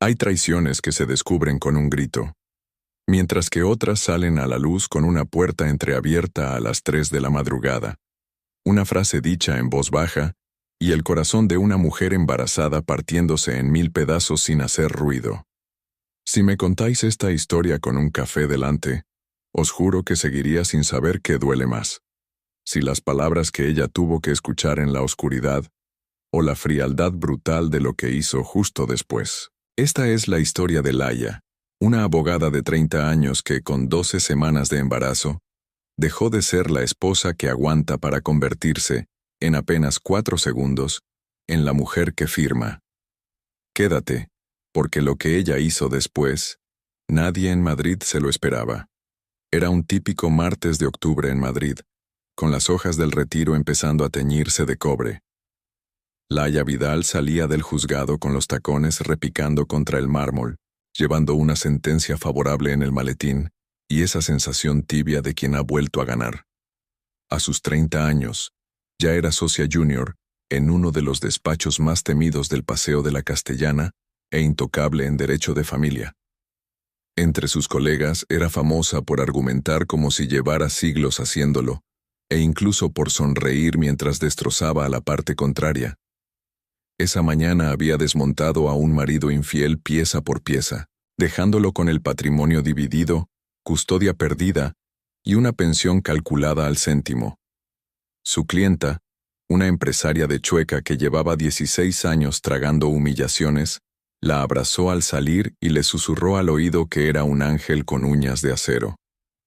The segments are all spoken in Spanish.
Hay traiciones que se descubren con un grito, mientras que otras salen a la luz con una puerta entreabierta a las 3 de la madrugada, una frase dicha en voz baja, y el corazón de una mujer embarazada partiéndose en 1000 pedazos sin hacer ruido. Si me contáis esta historia con un café delante, os juro que seguiría sin saber qué duele más. Si las palabras que ella tuvo que escuchar en la oscuridad, o la frialdad brutal de lo que hizo justo después. Esta es la historia de Laia, una abogada de 30 años que, con 12 semanas de embarazo, dejó de ser la esposa que aguanta para convertirse, en apenas 4 segundos, en la mujer que firma. Quédate, porque lo que ella hizo después, nadie en Madrid se lo esperaba. Era un típico martes de octubre en Madrid, con las hojas del retiro empezando a teñirse de cobre. Laia Vidal salía del juzgado con los tacones repicando contra el mármol, llevando una sentencia favorable en el maletín y esa sensación tibia de quien ha vuelto a ganar. A sus 30 años, ya era socia junior en uno de los despachos más temidos del Paseo de la Castellana e intocable en derecho de familia. Entre sus colegas era famosa por argumentar como si llevara siglos haciéndolo, e incluso por sonreír mientras destrozaba a la parte contraria. Esa mañana había desmontado a un marido infiel pieza por pieza, dejándolo con el patrimonio dividido, custodia perdida y una pensión calculada al céntimo. Su clienta, una empresaria de Chueca que llevaba 16 años tragando humillaciones, la abrazó al salir y le susurró al oído que era un ángel con uñas de acero.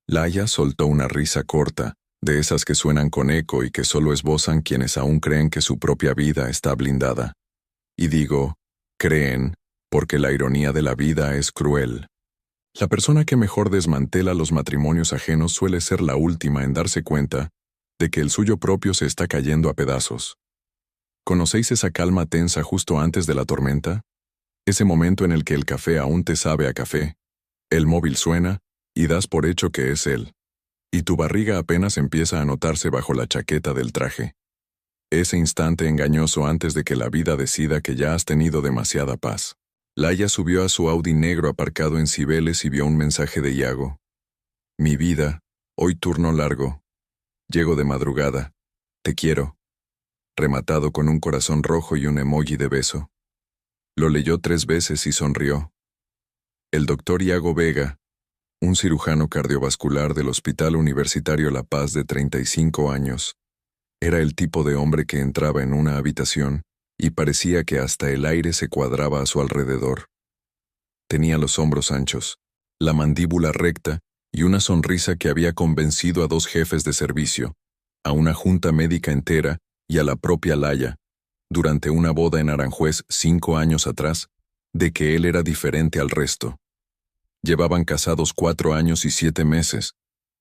Laia soltó una risa corta, de esas que suenan con eco y que solo esbozan quienes aún creen que su propia vida está blindada. Y digo, creen, porque la ironía de la vida es cruel. La persona que mejor desmantela los matrimonios ajenos suele ser la última en darse cuenta de que el suyo propio se está cayendo a pedazos. ¿Conocéis esa calma tensa justo antes de la tormenta? Ese momento en el que el café aún te sabe a café, el móvil suena y das por hecho que es él, y tu barriga apenas empieza a notarse bajo la chaqueta del traje. Ese instante engañoso antes de que la vida decida que ya has tenido demasiada paz. Laia subió a su Audi negro aparcado en Cibeles y vio un mensaje de Iago. Mi vida, hoy turno largo. Llego de madrugada. Te quiero. Rematado con un corazón rojo y un emoji de beso. Lo leyó 3 veces y sonrió. El doctor Iago Vega, un cirujano cardiovascular del Hospital Universitario La Paz de 35 años, era el tipo de hombre que entraba en una habitación y parecía que hasta el aire se cuadraba a su alrededor. Tenía los hombros anchos, la mandíbula recta y una sonrisa que había convencido a 2 jefes de servicio, a una junta médica entera y a la propia Laia, durante una boda en Aranjuez 5 años atrás, de que él era diferente al resto. Llevaban casados 4 años y 7 meses,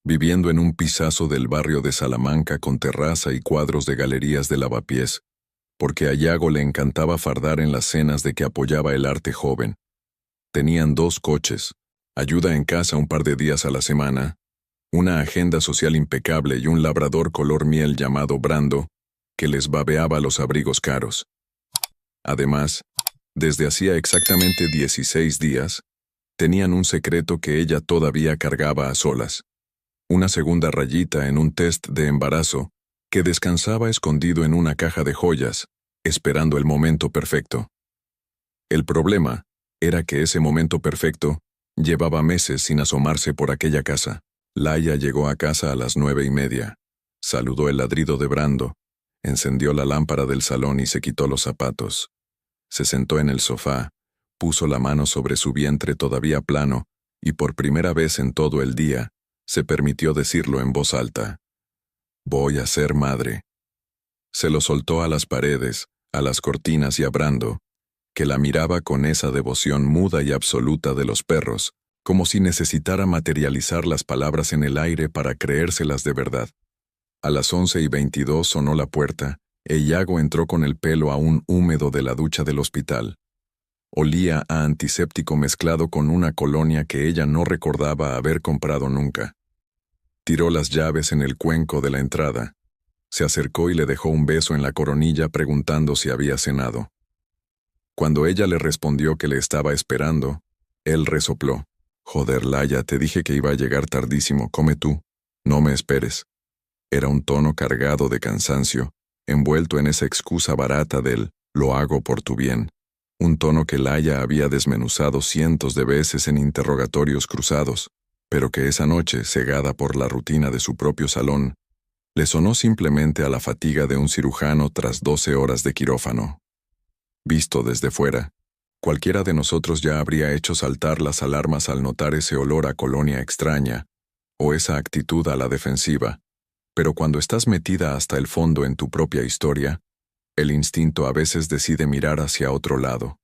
viviendo en un pisazo del barrio de Salamanca con terraza y cuadros de galerías de lavapiés, porque a Iago le encantaba fardar en las cenas de que apoyaba el arte joven. Tenían 2 coches, ayuda en casa un par de días a la semana, una agenda social impecable y un labrador color miel llamado Brando, que les babeaba los abrigos caros. Además, desde hacía exactamente 16 días, tenían un secreto que ella todavía cargaba a solas. Una segunda rayita en un test de embarazo que descansaba escondido en una caja de joyas, esperando el momento perfecto. El problema era que ese momento perfecto llevaba meses sin asomarse por aquella casa. Laia llegó a casa a las 9:30, saludó el ladrido de Brando, encendió la lámpara del salón y se quitó los zapatos. Se sentó en el sofá, puso la mano sobre su vientre todavía plano y por primera vez en todo el día se permitió decirlo en voz alta. Voy a ser madre. Se lo soltó a las paredes, a las cortinas y a Brando, que la miraba con esa devoción muda y absoluta de los perros, como si necesitara materializar las palabras en el aire para creérselas de verdad. A las 11:22 sonó la puerta, e Iago entró con el pelo aún húmedo de la ducha del hospital. Olía a antiséptico mezclado con una colonia que ella no recordaba haber comprado nunca. Tiró las llaves en el cuenco de la entrada. Se acercó y le dejó un beso en la coronilla preguntando si había cenado. Cuando ella le respondió que le estaba esperando, él resopló. Joder, Laia, te dije que iba a llegar tardísimo, come tú. No me esperes. Era un tono cargado de cansancio, envuelto en esa excusa barata del «lo hago por tu bien», un tono que Laia había desmenuzado cientos de veces en interrogatorios cruzados, pero que esa noche, cegada por la rutina de su propio salón, le sonó simplemente a la fatiga de un cirujano tras 12 horas de quirófano. Visto desde fuera, cualquiera de nosotros ya habría hecho saltar las alarmas al notar ese olor a colonia extraña, o esa actitud a la defensiva, pero cuando estás metida hasta el fondo en tu propia historia, el instinto a veces decide mirar hacia otro lado.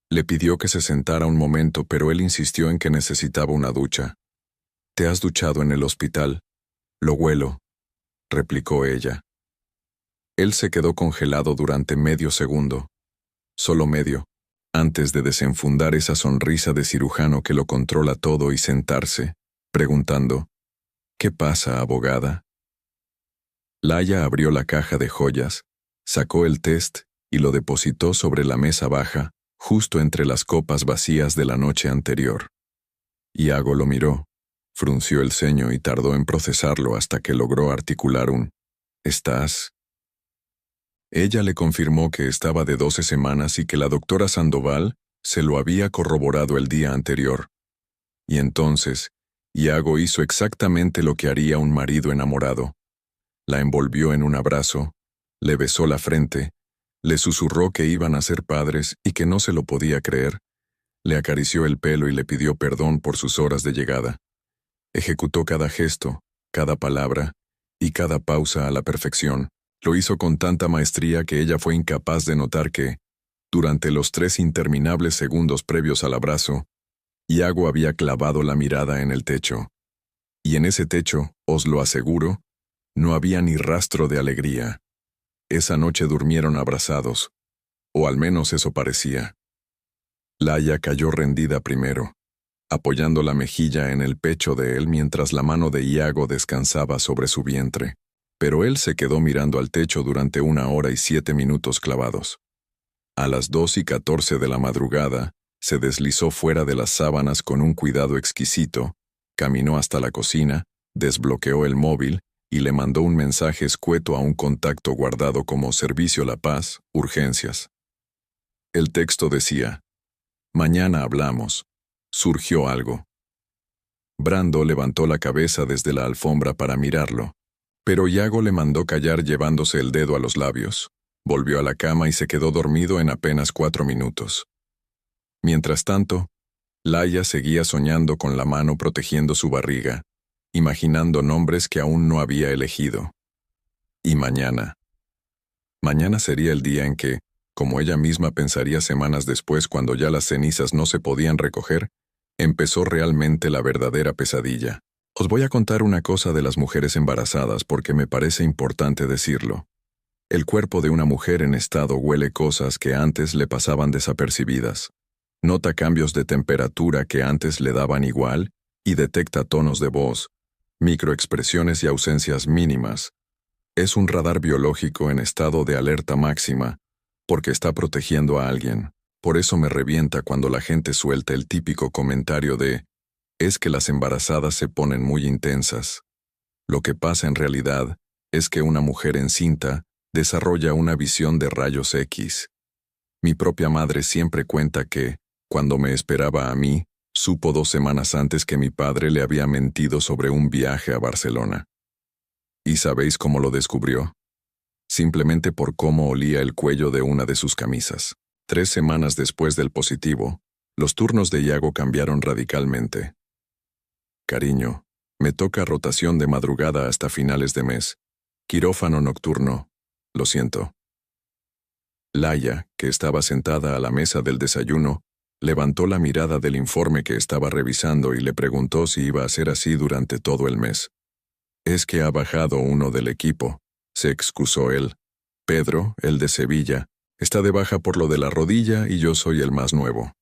Le pidió que se sentara un momento, pero él insistió en que necesitaba una ducha. «¿Te has duchado en el hospital?» «Lo huelo», replicó ella. Él se quedó congelado durante medio segundo, solo medio, antes de desenfundar esa sonrisa de cirujano que lo controla todo y sentarse, preguntando, «¿Qué pasa, abogada?» Laia abrió la caja de joyas, sacó el test y lo depositó sobre la mesa baja, justo entre las copas vacías de la noche anterior. Iago lo miró, frunció el ceño y tardó en procesarlo hasta que logró articular un «¿Estás?» Ella le confirmó que estaba de 12 semanas y que la doctora Sandoval se lo había corroborado el día anterior. Y entonces, Iago hizo exactamente lo que haría un marido enamorado. La envolvió en un abrazo, le besó la frente, le susurró que iban a ser padres y que no se lo podía creer, le acarició el pelo y le pidió perdón por sus horas de llegada. Ejecutó cada gesto, cada palabra y cada pausa a la perfección. Lo hizo con tanta maestría que ella fue incapaz de notar que, durante los 3 interminables segundos previos al abrazo, Iago había clavado la mirada en el techo. Y en ese techo, os lo aseguro, no había ni rastro de alegría. Esa noche durmieron abrazados, o al menos eso parecía. Laia cayó rendida primero, apoyando la mejilla en el pecho de él mientras la mano de Iago descansaba sobre su vientre, pero él se quedó mirando al techo durante 1 hora y 7 minutos clavados. A las 2:14 de la madrugada, se deslizó fuera de las sábanas con un cuidado exquisito, caminó hasta la cocina, desbloqueó el móvil y le mandó un mensaje escueto a un contacto guardado como Servicio La Paz, urgencias. El texto decía, «Mañana hablamos. Surgió algo». Brando levantó la cabeza desde la alfombra para mirarlo, pero Iago le mandó callar llevándose el dedo a los labios. Volvió a la cama y se quedó dormido en apenas 4 minutos. Mientras tanto, Laia seguía soñando con la mano protegiendo su barriga, imaginando nombres que aún no había elegido. Y mañana. Mañana sería el día en que, como ella misma pensaría semanas después cuando ya las cenizas no se podían recoger, empezó realmente la verdadera pesadilla. Os voy a contar una cosa de las mujeres embarazadas porque me parece importante decirlo. El cuerpo de una mujer en estado huele cosas que antes le pasaban desapercibidas. Nota cambios de temperatura que antes le daban igual y detecta tonos de voz, microexpresiones y ausencias mínimas. Es un radar biológico en estado de alerta máxima, porque está protegiendo a alguien. Por eso me revienta cuando la gente suelta el típico comentario de «es que las embarazadas se ponen muy intensas». Lo que pasa en realidad es que una mujer encinta desarrolla una visión de rayos X. Mi propia madre siempre cuenta que, cuando me esperaba a mí, supo 2 semanas antes que mi padre le había mentido sobre un viaje a Barcelona. ¿Y sabéis cómo lo descubrió? Simplemente por cómo olía el cuello de una de sus camisas. 3 semanas después del positivo, los turnos de Iago cambiaron radicalmente. Cariño, me toca rotación de madrugada hasta finales de mes. Quirófano nocturno. Lo siento. Laia, que estaba sentada a la mesa del desayuno, levantó la mirada del informe que estaba revisando y le preguntó si iba a ser así durante todo el mes. «Es que ha bajado uno del equipo», se excusó él. «Pedro, el de Sevilla, está de baja por lo de la rodilla y yo soy el más nuevo».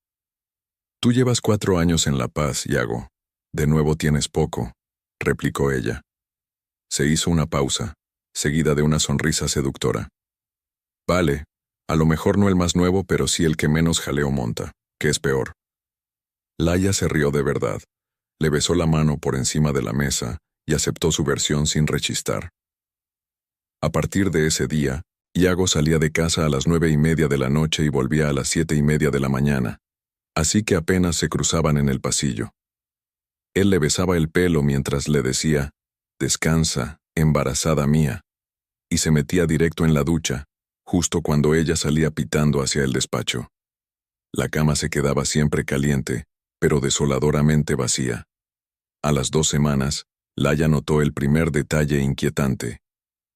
«Tú llevas 4 años en La Paz, Iago. De nuevo tienes poco», replicó ella. Se hizo una pausa, seguida de una sonrisa seductora. «Vale, A lo mejor no el más nuevo, pero sí el que menos jaleo monta, que es peor. Laia se rió de verdad. Le besó la mano por encima de la mesa y aceptó su versión sin rechistar. A partir de ese día, Iago salía de casa a las 9:30 de la noche y volvía a las 7:30 de la mañana, así que apenas se cruzaban en el pasillo. Él le besaba el pelo mientras le decía, «Descansa, embarazada mía», y se metía directo en la ducha, justo cuando ella salía pitando hacia el despacho. La cama se quedaba siempre caliente, pero desoladoramente vacía. A las 2 semanas, Laia notó el primer detalle inquietante.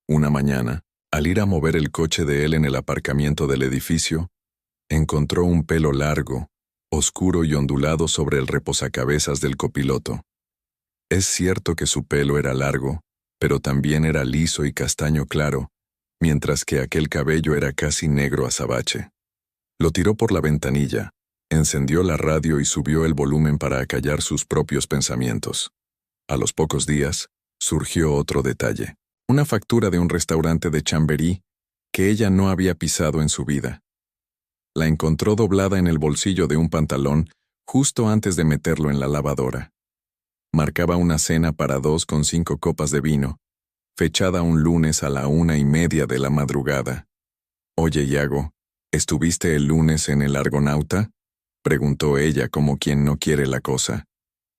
Una mañana, al ir a mover el coche de él en el aparcamiento del edificio, encontró un pelo largo, oscuro y ondulado sobre el reposacabezas del copiloto. Es cierto que su pelo era largo, pero también era liso y castaño claro, mientras que aquel cabello era casi negro azabache. Lo tiró por la ventanilla, encendió la radio y subió el volumen para acallar sus propios pensamientos. A los pocos días, surgió otro detalle. Una factura de un restaurante de Chamberí que ella no había pisado en su vida. La encontró doblada en el bolsillo de un pantalón justo antes de meterlo en la lavadora. Marcaba una cena para 2 con 5 copas de vino, fechada un lunes a la 1:30 de la madrugada. «Oye, Iago, ¿estuviste el lunes en el Argonauta?», preguntó ella como quien no quiere la cosa.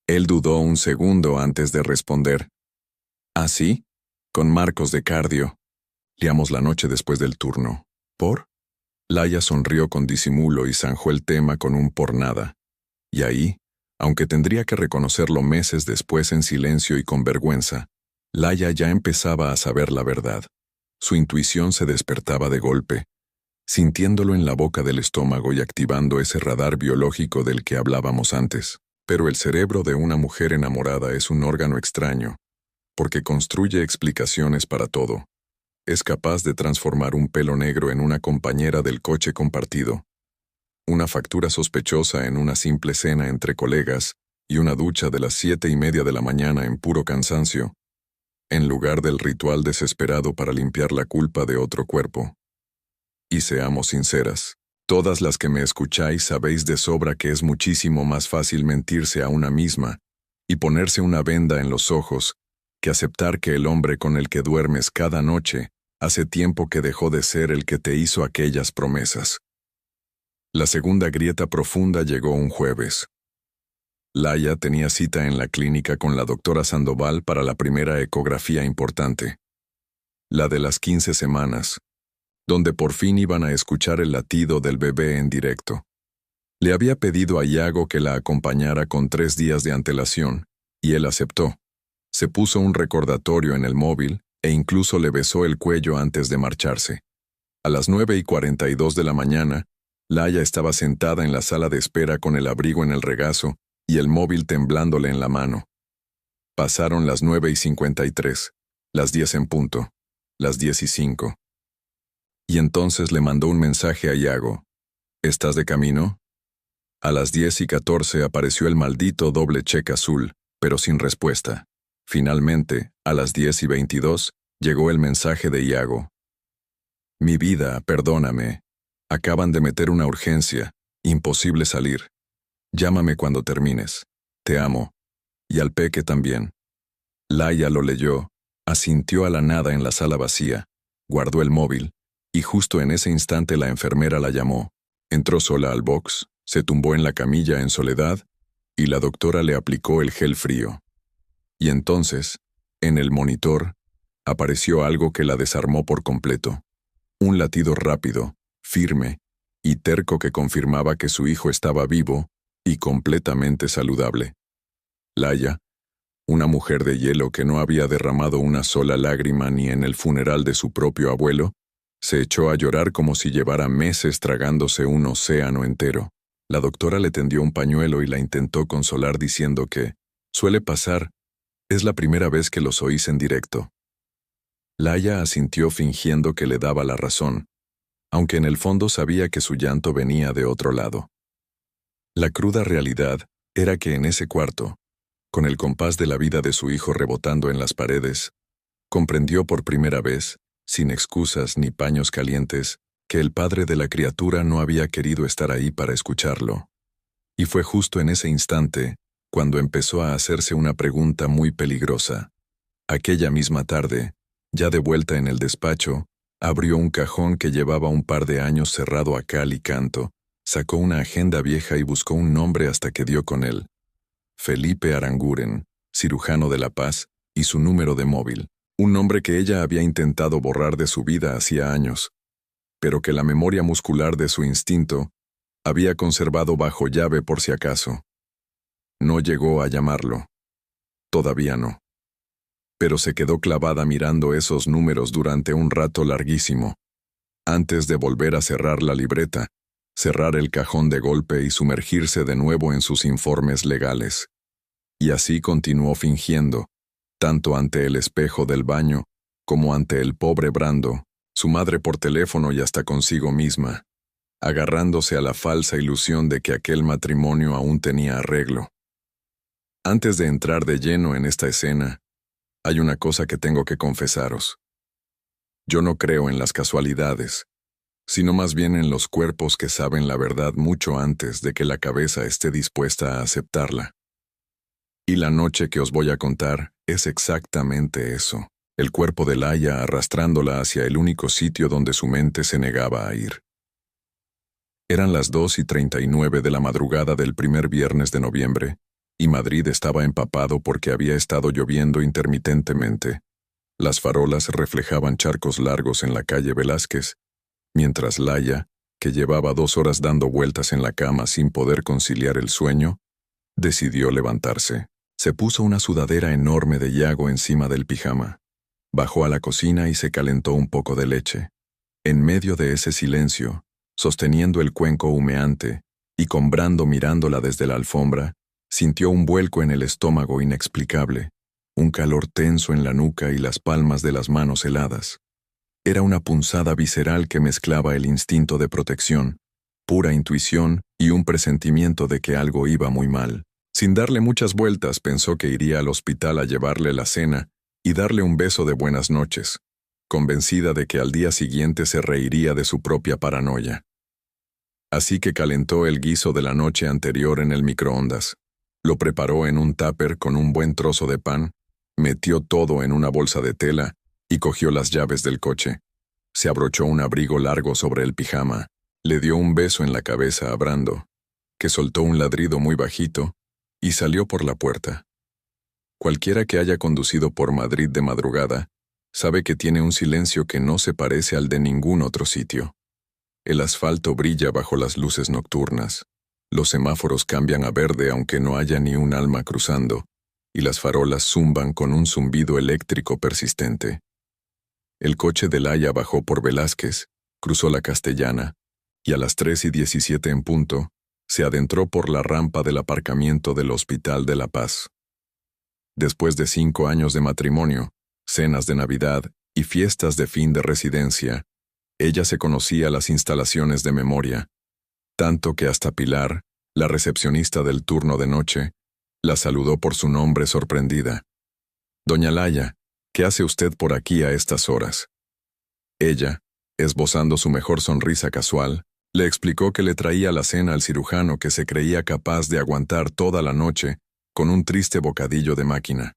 Él dudó un segundo antes de responder. «¿Ah, sí? Con Marcos de cardio. Liamos la noche después del turno». «¿Por?». Laia sonrió con disimulo y zanjó el tema con un por nada. Y ahí, aunque tendría que reconocerlo meses después en silencio y con vergüenza, Laia ya empezaba a saber la verdad. Su intuición se despertaba de golpe, sintiéndolo en la boca del estómago y activando ese radar biológico del que hablábamos antes. Pero el cerebro de una mujer enamorada es un órgano extraño, porque construye explicaciones para todo. Es capaz de transformar un pelo negro en una compañera del coche compartido, una factura sospechosa en una simple cena entre colegas y una ducha de las 7:30 de la mañana en puro cansancio, en lugar del ritual desesperado para limpiar la culpa de otro cuerpo. Y seamos sinceras, todas las que me escucháis sabéis de sobra que es muchísimo más fácil mentirse a una misma y ponerse una venda en los ojos que aceptar que el hombre con el que duermes cada noche hace tiempo que dejó de ser el que te hizo aquellas promesas. La segunda grieta profunda llegó un jueves. Laia tenía cita en la clínica con la doctora Sandoval para la primera ecografía importante, la de las 15 semanas, donde por fin iban a escuchar el latido del bebé en directo. Le había pedido a Iago que la acompañara con 3 días de antelación, y él aceptó. Se puso un recordatorio en el móvil e incluso le besó el cuello antes de marcharse. A las 9:42 de la mañana, Laia estaba sentada en la sala de espera con el abrigo en el regazo y el móvil temblándole en la mano. Pasaron las 9:53, las 10 en punto, las 10:05. Y entonces le mandó un mensaje a Iago. «¿Estás de camino?». A las 10:14 apareció el maldito doble cheque azul, pero sin respuesta. Finalmente, a las 10:22, llegó el mensaje de Iago. «Mi vida, perdóname. Acaban de meter una urgencia. Imposible salir. Llámame cuando termines. Te amo. Y al peque también». Laia lo leyó, asintió a la nada en la sala vacía, guardó el móvil, y justo en ese instante la enfermera la llamó. Entró sola al box, se tumbó en la camilla en soledad, y la doctora le aplicó el gel frío. Y entonces, en el monitor, apareció algo que la desarmó por completo. Un latido rápido, firme y terco que confirmaba que su hijo estaba vivo y completamente saludable. Laia, una mujer de hielo que no había derramado una sola lágrima ni en el funeral de su propio abuelo, se echó a llorar como si llevara meses tragándose un océano entero. La doctora le tendió un pañuelo y la intentó consolar diciendo que «suele pasar, es la primera vez que los oís en directo». Laia asintió fingiendo que le daba la razón, aunque en el fondo sabía que su llanto venía de otro lado. La cruda realidad era que en ese cuarto, con el compás de la vida de su hijo rebotando en las paredes, comprendió por primera vez, sin excusas ni paños calientes, que el padre de la criatura no había querido estar ahí para escucharlo. Y fue justo en ese instante cuando empezó a hacerse una pregunta muy peligrosa. Aquella misma tarde, ya de vuelta en el despacho, abrió un cajón que llevaba un par de años cerrado a cal y canto, sacó una agenda vieja y buscó un nombre hasta que dio con él. Felipe Aranguren, cirujano de La Paz, y su número de móvil. Un nombre que ella había intentado borrar de su vida hacía años, pero que la memoria muscular de su instinto había conservado bajo llave por si acaso. No llegó a llamarlo. Todavía no. Pero se quedó clavada mirando esos números durante un rato larguísimo, antes de volver a cerrar la libreta, cerrar el cajón de golpe y sumergirse de nuevo en sus informes legales. Y así continuó fingiendo, tanto ante el espejo del baño, como ante el pobre Brando, su madre por teléfono y hasta consigo misma, agarrándose a la falsa ilusión de que aquel matrimonio aún tenía arreglo. Antes de entrar de lleno en esta escena, hay una cosa que tengo que confesaros. Yo no creo en las casualidades, sino más bien en los cuerpos que saben la verdad mucho antes de que la cabeza esté dispuesta a aceptarla. Y la noche que os voy a contar es exactamente eso, el cuerpo de Laia arrastrándola hacia el único sitio donde su mente se negaba a ir. Eran las 2:39 de la madrugada del primer viernes de noviembre, y Madrid estaba empapado porque había estado lloviendo intermitentemente. Las farolas reflejaban charcos largos en la calle Velázquez, mientras Laia, que llevaba 2 horas dando vueltas en la cama sin poder conciliar el sueño, decidió levantarse. Se puso una sudadera enorme de Yago encima del pijama. Bajó a la cocina y se calentó un poco de leche. En medio de ese silencio, sosteniendo el cuenco humeante y con Brando mirándola desde la alfombra, sintió un vuelco en el estómago inexplicable, un calor tenso en la nuca y las palmas de las manos heladas. Era una punzada visceral que mezclaba el instinto de protección, pura intuición y un presentimiento de que algo iba muy mal. Sin darle muchas vueltas, pensó que iría al hospital a llevarle la cena y darle un beso de buenas noches, convencida de que al día siguiente se reiría de su propia paranoia. Así que calentó el guiso de la noche anterior en el microondas. Lo preparó en un tupper con un buen trozo de pan, metió todo en una bolsa de tela y cogió las llaves del coche. Se abrochó un abrigo largo sobre el pijama, le dio un beso en la cabeza a Brando, que soltó un ladrido muy bajito, y salió por la puerta. Cualquiera que haya conducido por Madrid de madrugada, sabe que tiene un silencio que no se parece al de ningún otro sitio. El asfalto brilla bajo las luces nocturnas, los semáforos cambian a verde aunque no haya ni un alma cruzando, y las farolas zumban con un zumbido eléctrico persistente. El coche de Laia bajó por Velázquez, cruzó la Castellana, y a las 3:17 en punto, se adentró por la rampa del aparcamiento del Hospital de La Paz. Después de 5 años de matrimonio, cenas de Navidad y fiestas de fin de residencia, ella se conocía las instalaciones de memoria, tanto que hasta Pilar, la recepcionista del turno de noche, la saludó por su nombre sorprendida. «Doña Laia, ¿qué hace usted por aquí a estas horas?» Ella, esbozando su mejor sonrisa casual, le explicó que le traía la cena al cirujano que se creía capaz de aguantar toda la noche con un triste bocadillo de máquina.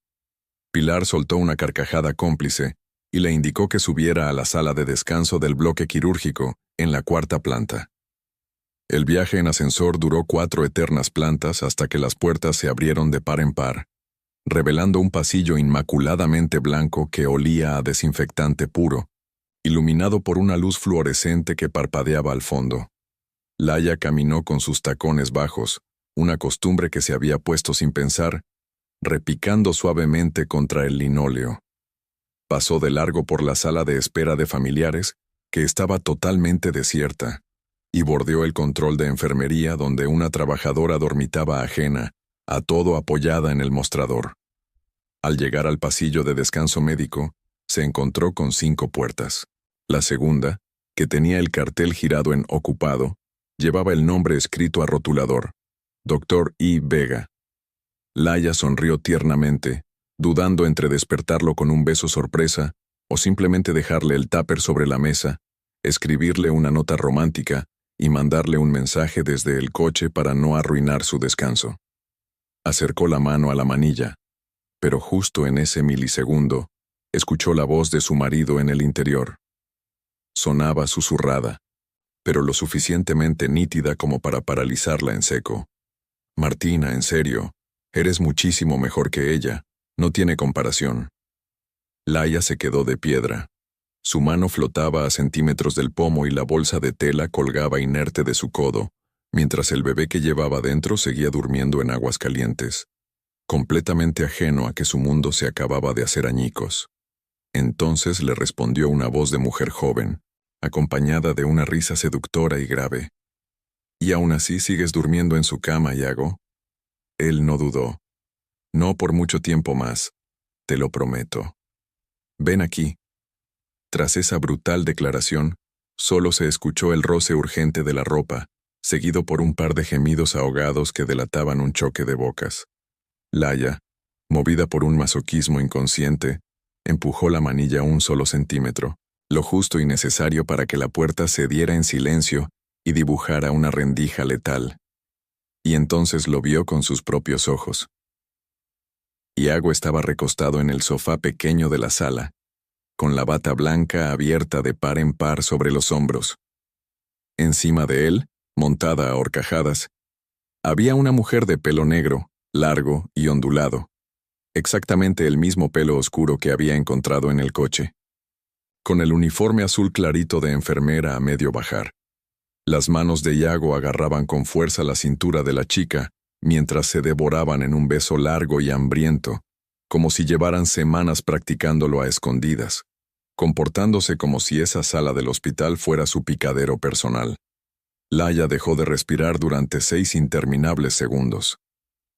Pilar soltó una carcajada cómplice y le indicó que subiera a la sala de descanso del bloque quirúrgico, en la 4ª planta. El viaje en ascensor duró 4 eternas plantas hasta que las puertas se abrieron de par en par, revelando un pasillo inmaculadamente blanco que olía a desinfectante puro, iluminado por una luz fluorescente que parpadeaba al fondo. Laia caminó con sus tacones bajos, una costumbre que se había puesto sin pensar, repicando suavemente contra el linóleo. Pasó de largo por la sala de espera de familiares, que estaba totalmente desierta, y bordeó el control de enfermería donde una trabajadora dormitaba ajena, a todo apoyada en el mostrador. Al llegar al pasillo de descanso médico, se encontró con 5 puertas. La segunda, que tenía el cartel girado en ocupado, llevaba el nombre escrito a rotulador, Dr. I. Vega. Laia sonrió tiernamente, dudando entre despertarlo con un beso sorpresa o simplemente dejarle el tupper sobre la mesa escribirle una nota romántica y mandarle un mensaje desde el coche para no arruinar su descanso. Acercó la mano a la manilla, pero justo en ese milisegundo, escuchó la voz de su marido en el interior. Sonaba susurrada, pero lo suficientemente nítida como para paralizarla en seco. Martina, en serio, eres muchísimo mejor que ella, no tiene comparación. Laia se quedó de piedra. Su mano flotaba a centímetros del pomo y la bolsa de tela colgaba inerte de su codo, mientras el bebé que llevaba dentro seguía durmiendo en aguas calientes, completamente ajeno a que su mundo se acababa de hacer añicos. Entonces le respondió una voz de mujer joven, acompañada de una risa seductora y grave. «¿Y aún así sigues durmiendo en su cama, Iago?» Él no dudó. «No por mucho tiempo más, te lo prometo. Ven aquí». Tras esa brutal declaración, solo se escuchó el roce urgente de la ropa, seguido por un par de gemidos ahogados que delataban un choque de bocas. Laia, movida por un masoquismo inconsciente, empujó la manilla un solo centímetro, lo justo y necesario para que la puerta cediera en silencio y dibujara una rendija letal. Y entonces lo vio con sus propios ojos. Iago estaba recostado en el sofá pequeño de la sala, con la bata blanca abierta de par en par sobre los hombros. Encima de él, montada a horcajadas, había una mujer de pelo negro, largo y ondulado, exactamente el mismo pelo oscuro que había encontrado en el coche, con el uniforme azul clarito de enfermera a medio bajar. Las manos de Iago agarraban con fuerza la cintura de la chica, mientras se devoraban en un beso largo y hambriento, como si llevaran semanas practicándolo a escondidas, comportándose como si esa sala del hospital fuera su picadero personal. Laia dejó de respirar durante 6 interminables segundos,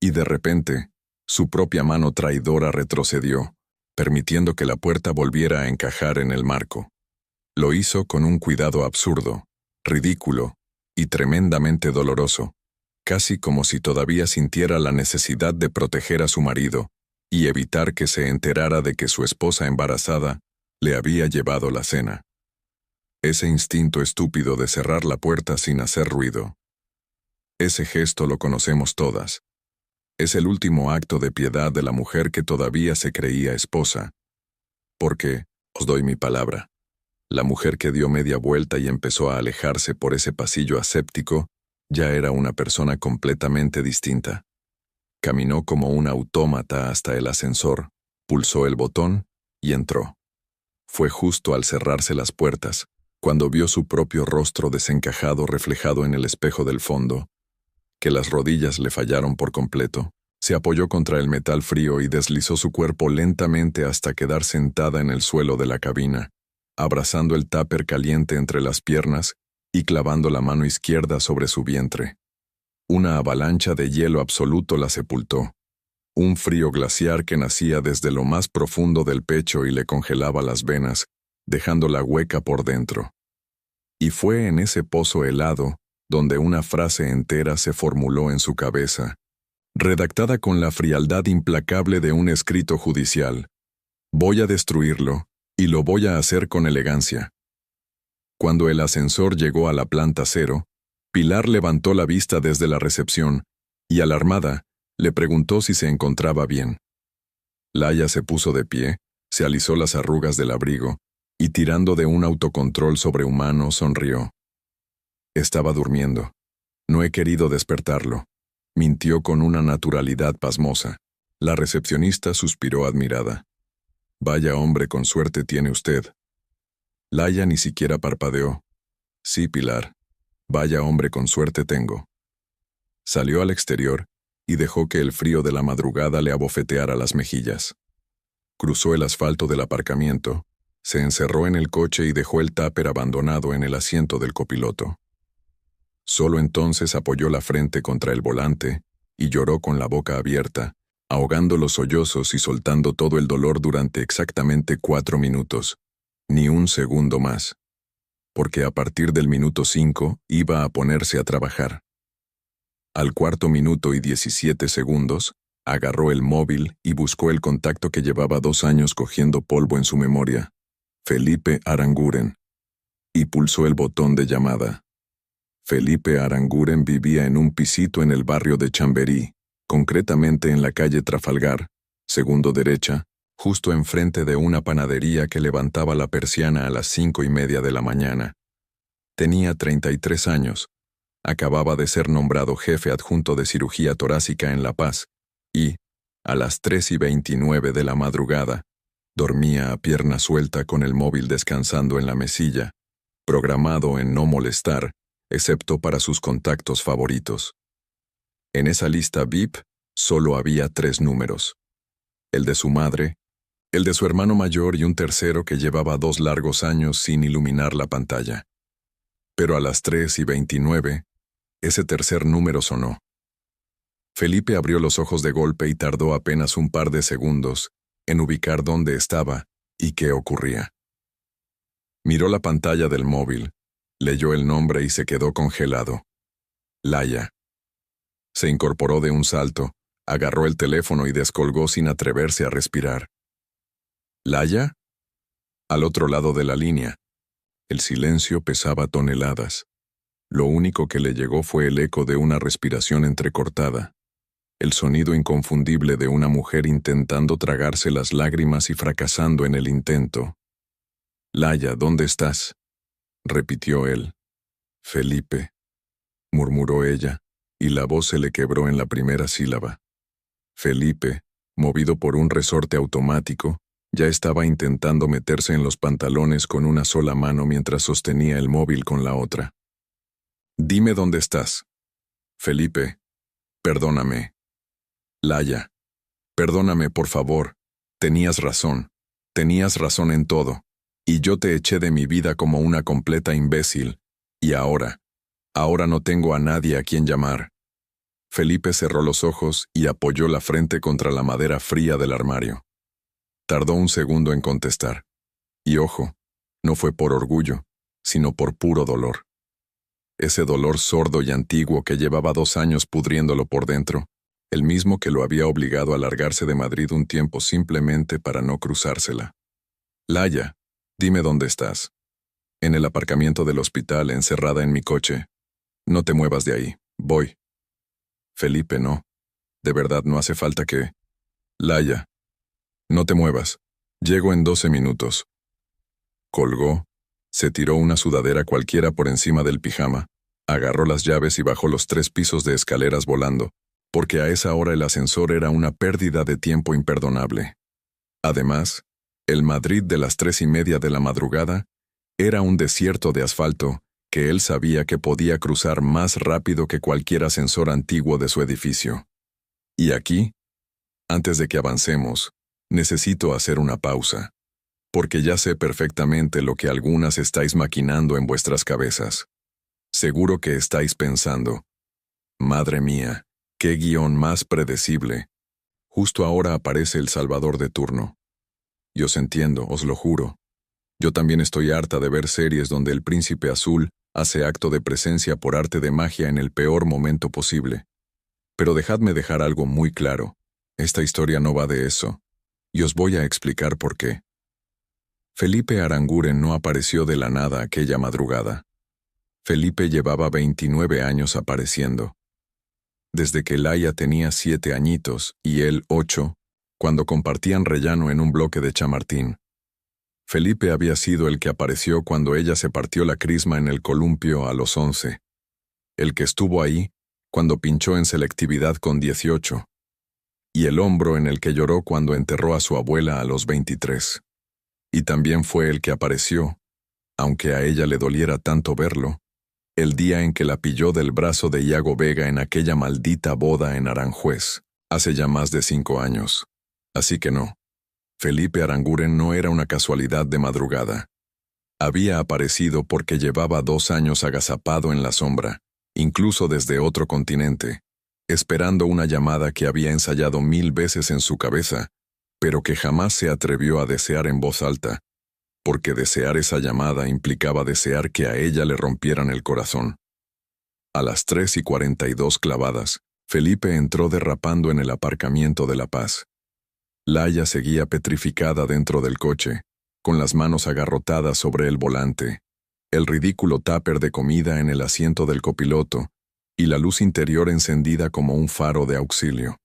y de repente, su propia mano traidora retrocedió, permitiendo que la puerta volviera a encajar en el marco. Lo hizo con un cuidado absurdo, ridículo y tremendamente doloroso, casi como si todavía sintiera la necesidad de proteger a su marido y evitar que se enterara de que su esposa embarazada le había llevado la cena. Ese instinto estúpido de cerrar la puerta sin hacer ruido. Ese gesto lo conocemos todas. Es el último acto de piedad de la mujer que todavía se creía esposa. Porque, os doy mi palabra, la mujer que dio media vuelta y empezó a alejarse por ese pasillo aséptico ya era una persona completamente distinta. Caminó como un autómata hasta el ascensor, pulsó el botón y entró. Fue justo al cerrarse las puertas, cuando vio su propio rostro desencajado reflejado en el espejo del fondo, que las rodillas le fallaron por completo. Se apoyó contra el metal frío y deslizó su cuerpo lentamente hasta quedar sentada en el suelo de la cabina, abrazando el tupper caliente entre las piernas y clavando la mano izquierda sobre su vientre. Una avalancha de hielo absoluto la sepultó. Un frío glaciar que nacía desde lo más profundo del pecho y le congelaba las venas, dejándola hueca por dentro. Y fue en ese pozo helado donde una frase entera se formuló en su cabeza, redactada con la frialdad implacable de un escrito judicial. Voy a destruirlo, y lo voy a hacer con elegancia. Cuando el ascensor llegó a la planta 0, Pilar levantó la vista desde la recepción y, alarmada, le preguntó si se encontraba bien. Laia se puso de pie, se alisó las arrugas del abrigo y, tirando de un autocontrol sobrehumano, sonrió. Estaba durmiendo. No he querido despertarlo. Mintió con una naturalidad pasmosa. La recepcionista suspiró admirada. Vaya hombre con suerte tiene usted. Laia ni siquiera parpadeó. Sí, Pilar. Vaya hombre con suerte tengo. Salió al exterior y dejó que el frío de la madrugada le abofeteara las mejillas. Cruzó el asfalto del aparcamiento, se encerró en el coche y dejó el tupper abandonado en el asiento del copiloto. Solo entonces apoyó la frente contra el volante y lloró con la boca abierta, ahogando los sollozos y soltando todo el dolor durante exactamente 4 minutos, ni un segundo más, porque a partir del minuto 5 iba a ponerse a trabajar. Al 4 minuto y 17 segundos, agarró el móvil y buscó el contacto que llevaba 2 años cogiendo polvo en su memoria. Felipe Aranguren. y pulsó el botón de llamada. Felipe Aranguren vivía en un pisito en el barrio de Chamberí, concretamente en la calle Trafalgar, segundo derecha, justo enfrente de una panadería que levantaba la persiana a las 5:30 de la mañana. Tenía 33 años, acababa de ser nombrado jefe adjunto de cirugía torácica en La Paz, y, a las 3:29 de la madrugada, dormía a pierna suelta con el móvil descansando en la mesilla, programado en no molestar, excepto para sus contactos favoritos. En esa lista VIP solo había 3 números: el de su madre, el de su hermano mayor y un tercero que llevaba 2 largos años sin iluminar la pantalla. Pero a las 3:29, ese tercer número sonó. Felipe abrió los ojos de golpe y tardó apenas un par de segundos en ubicar dónde estaba y qué ocurría. Miró la pantalla del móvil, leyó el nombre y se quedó congelado. Laya. Se incorporó de un salto, agarró el teléfono y descolgó sin atreverse a respirar. ¿Laya? Al otro lado de la línea. El silencio pesaba toneladas. Lo único que le llegó fue el eco de una respiración entrecortada, el sonido inconfundible de una mujer intentando tragarse las lágrimas y fracasando en el intento. «Laya, ¿dónde estás?», repitió él. «Felipe», murmuró ella, y la voz se le quebró en la primera sílaba. Felipe, movido por un resorte automático, ya estaba intentando meterse en los pantalones con una sola mano mientras sostenía el móvil con la otra. «Dime dónde estás. Felipe, perdóname. Laya, perdóname, por favor. Tenías razón en todo. Y yo te eché de mi vida como una completa imbécil. Y ahora no tengo a nadie a quien llamar». Felipe cerró los ojos y apoyó la frente contra la madera fría del armario. Tardó un segundo en contestar. Y ojo, no fue por orgullo, sino por puro dolor. Ese dolor sordo y antiguo que llevaba 2 años pudriéndolo por dentro, el mismo que lo había obligado a largarse de Madrid un tiempo simplemente para no cruzársela. «Laya, dime dónde estás». «En el aparcamiento del hospital, encerrada en mi coche. No te muevas de ahí, voy». «Felipe, no. De verdad no hace falta que...». «Laya, no te muevas. Llego en 12 minutos». Colgó, se tiró una sudadera cualquiera por encima del pijama, agarró las llaves y bajó los 3 pisos de escaleras volando, porque a esa hora el ascensor era una pérdida de tiempo imperdonable. Además, el Madrid de las 3:30 de la madrugada era un desierto de asfalto que él sabía que podía cruzar más rápido que cualquier ascensor antiguo de su edificio. Y aquí, antes de que avancemos, necesito hacer una pausa, porque ya sé perfectamente lo que algunas estáis maquinando en vuestras cabezas. Seguro que estáis pensando, «Madre mía, qué guión más predecible. Justo ahora aparece el salvador de turno». Y os entiendo, os lo juro. Yo también estoy harta de ver series donde el príncipe azul hace acto de presencia por arte de magia en el peor momento posible. Pero dejadme dejar algo muy claro. Esta historia no va de eso. Y os voy a explicar por qué. Felipe Aranguren no apareció de la nada aquella madrugada. Felipe llevaba 29 años apareciendo. Desde que Laya tenía 7 añitos y él 8, cuando compartían rellano en un bloque de Chamartín. Felipe había sido el que apareció cuando ella se partió la crisma en el columpio a los 11. El que estuvo ahí cuando pinchó en selectividad con 18. Y el hombro en el que lloró cuando enterró a su abuela a los 23. Y también fue el que apareció, aunque a ella le doliera tanto verlo, el día en que la pilló del brazo de Iago Vega en aquella maldita boda en Aranjuez, hace ya más de 5 años. Así que no. Felipe Aranguren no era una casualidad de madrugada. Había aparecido porque llevaba 2 años agazapado en la sombra, incluso desde otro continente, esperando una llamada que había ensayado 1000 veces en su cabeza, pero que jamás se atrevió a desear en voz alta, porque desear esa llamada implicaba desear que a ella le rompieran el corazón. A las 3:42 clavadas, Felipe entró derrapando en el aparcamiento de La Paz. Laya seguía petrificada dentro del coche, con las manos agarrotadas sobre el volante. el ridículo tupper de comida en el asiento del copiloto y la luz interior encendida como un faro de auxilio.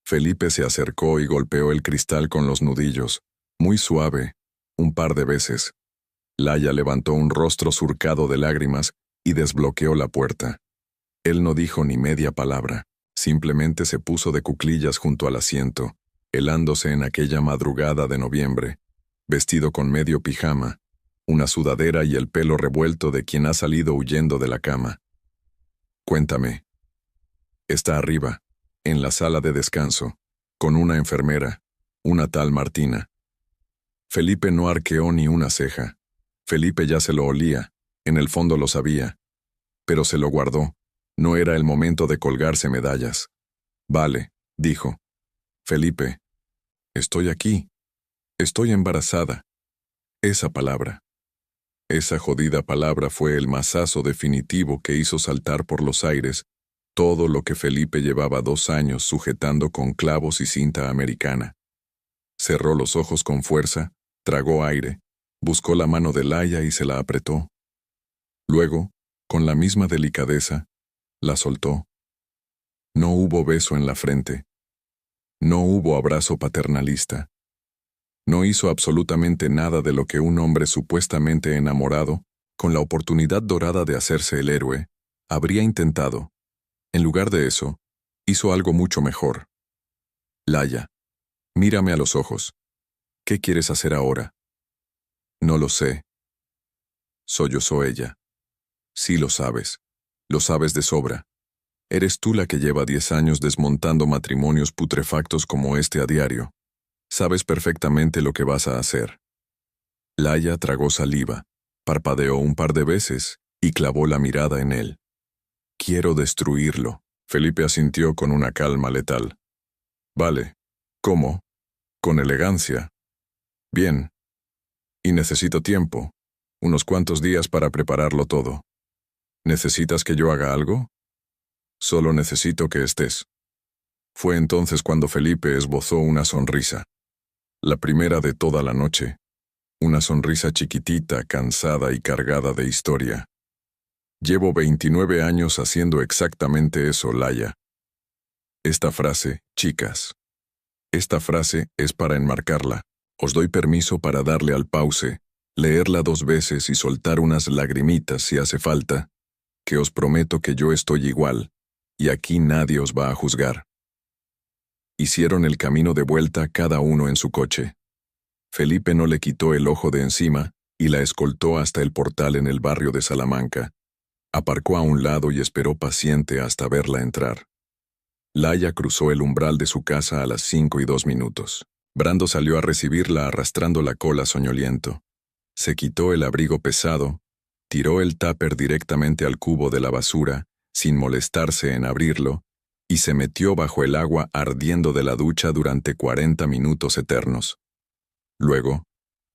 Felipe se acercó y golpeó el cristal con los nudillos, muy suave, un par de veces. Laia levantó un rostro surcado de lágrimas y desbloqueó la puerta. Él no dijo ni media palabra, simplemente se puso de cuclillas junto al asiento, helándose en aquella madrugada de noviembre, vestido con medio pijama, una sudadera y el pelo revuelto de quien ha salido huyendo de la cama. Cuéntame. Está arriba, en la sala de descanso, con una enfermera, una tal Martina. Felipe no arqueó ni una ceja. Felipe ya se lo olía, en el fondo lo sabía. Pero se lo guardó. No era el momento de colgarse medallas. Vale, dijo. Felipe, estoy aquí. Estoy embarazada. Esa palabra. Esa jodida palabra fue el mazazo definitivo que hizo saltar por los aires todo lo que Felipe llevaba 2 años sujetando con clavos y cinta americana. Cerró los ojos con fuerza, tragó aire, buscó la mano de Laia y se la apretó. Luego, con la misma delicadeza, la soltó. No hubo beso en la frente. No hubo abrazo paternalista. No hizo absolutamente nada de lo que un hombre supuestamente enamorado, con la oportunidad dorada de hacerse el héroe, habría intentado. En lugar de eso, hizo algo mucho mejor. Laia, mírame a los ojos. ¿Qué quieres hacer ahora? No lo sé. Sollozó ella. Sí lo sabes de sobra. Eres tú la que lleva 10 años desmontando matrimonios putrefactos como este a diario. Sabes perfectamente lo que vas a hacer. Laia tragó saliva, parpadeó un par de veces y clavó la mirada en él. Quiero destruirlo. Felipe asintió con una calma letal. Vale. ¿Cómo? Con elegancia. Bien. Y necesito tiempo. Unos cuantos días para prepararlo todo. ¿Necesitas que yo haga algo? Solo necesito que estés. Fue entonces cuando Felipe esbozó una sonrisa. La primera de toda la noche. Una sonrisa chiquitita, cansada y cargada de historia. Llevo 29 años haciendo exactamente eso, Laia. Esta frase, chicas. Esta frase es para enmarcarla. Os doy permiso para darle al pause, leerla 2 veces y soltar unas lagrimitas si hace falta, que os prometo que yo estoy igual, y aquí nadie os va a juzgar. Hicieron el camino de vuelta cada uno en su coche. Felipe no le quitó el ojo de encima y la escoltó hasta el portal en el barrio de Salamanca. Aparcó a un lado y esperó paciente hasta verla entrar. Laia cruzó el umbral de su casa a las 5:02. Brando salió a recibirla arrastrando la cola soñoliento. Se quitó el abrigo pesado, tiró el tupper directamente al cubo de la basura, sin molestarse en abrirlo, y se metió bajo el agua ardiendo de la ducha durante 40 minutos eternos. Luego,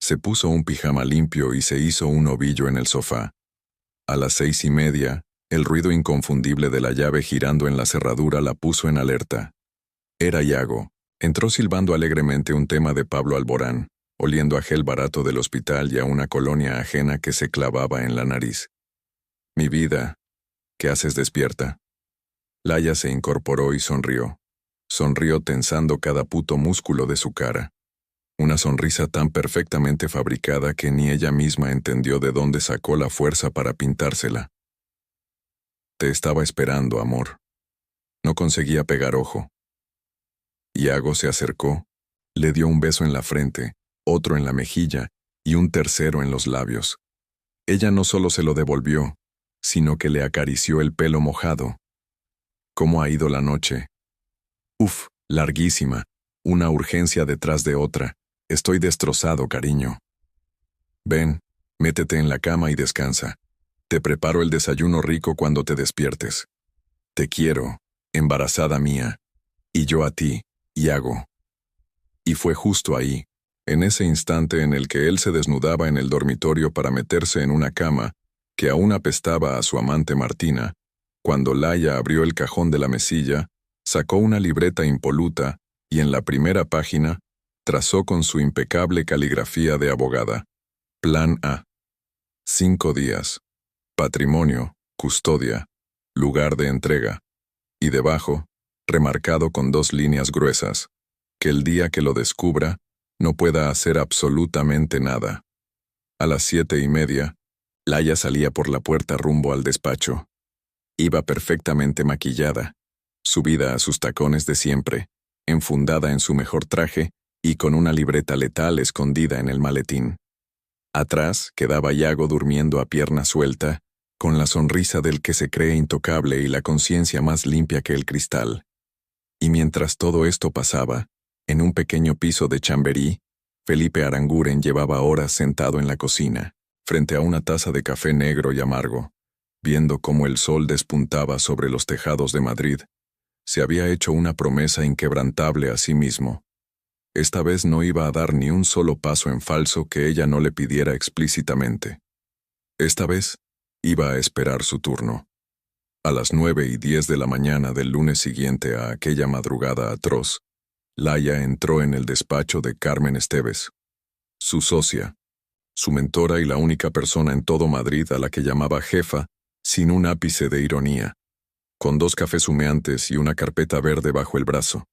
se puso un pijama limpio y se hizo un ovillo en el sofá. A las 6:30, el ruido inconfundible de la llave girando en la cerradura la puso en alerta. Era Iago. Entró silbando alegremente un tema de Pablo Alborán, oliendo a gel barato del hospital y a una colonia ajena que se clavaba en la nariz. Mi vida, ¿qué haces despierta? Laia se incorporó y sonrió. Sonrió tensando cada puto músculo de su cara. Una sonrisa tan perfectamente fabricada que ni ella misma entendió de dónde sacó la fuerza para pintársela. Te estaba esperando, amor. No conseguía pegar ojo. Iago se acercó, le dio un beso en la frente, otro en la mejilla y un tercero en los labios. Ella no solo se lo devolvió, sino que le acarició el pelo mojado. ¿Cómo ha ido la noche? Uf, larguísima, una urgencia detrás de otra. Estoy destrozado, cariño. Ven, métete en la cama y descansa. Te preparo el desayuno rico cuando te despiertes. Te quiero, embarazada mía. Y yo a ti, Iago. Y fue justo ahí, en ese instante en el que él se desnudaba en el dormitorio para meterse en una cama, que aún apestaba a su amante Martina, cuando Laia abrió el cajón de la mesilla, sacó una libreta impoluta y en la primera página trazó con su impecable caligrafía de abogada: Plan A. 5 días. Patrimonio, custodia, lugar de entrega. Y debajo, remarcado con 2 líneas gruesas, que el día que lo descubra, no pueda hacer absolutamente nada. A las 7:30, Laia salía por la puerta rumbo al despacho. Iba perfectamente maquillada, subida a sus tacones de siempre, enfundada en su mejor traje y con una libreta letal escondida en el maletín. Atrás quedaba Yago durmiendo a pierna suelta, con la sonrisa del que se cree intocable y la conciencia más limpia que el cristal. Y mientras todo esto pasaba, en un pequeño piso de Chamberí, Felipe Aranguren llevaba horas sentado en la cocina, frente a una taza de café negro y amargo, viendo cómo el sol despuntaba sobre los tejados de Madrid. Se había hecho una promesa inquebrantable a sí mismo. Esta vez no iba a dar ni un solo paso en falso que ella no le pidiera explícitamente. Esta vez iba a esperar su turno. A las 9:10 de la mañana del lunes siguiente a aquella madrugada atroz, Laia entró en el despacho de Carmen Esteves, su socia, su mentora y la única persona en todo Madrid a la que llamaba jefa, sin un ápice de ironía, con 2 cafés humeantes y una carpeta verde bajo el brazo.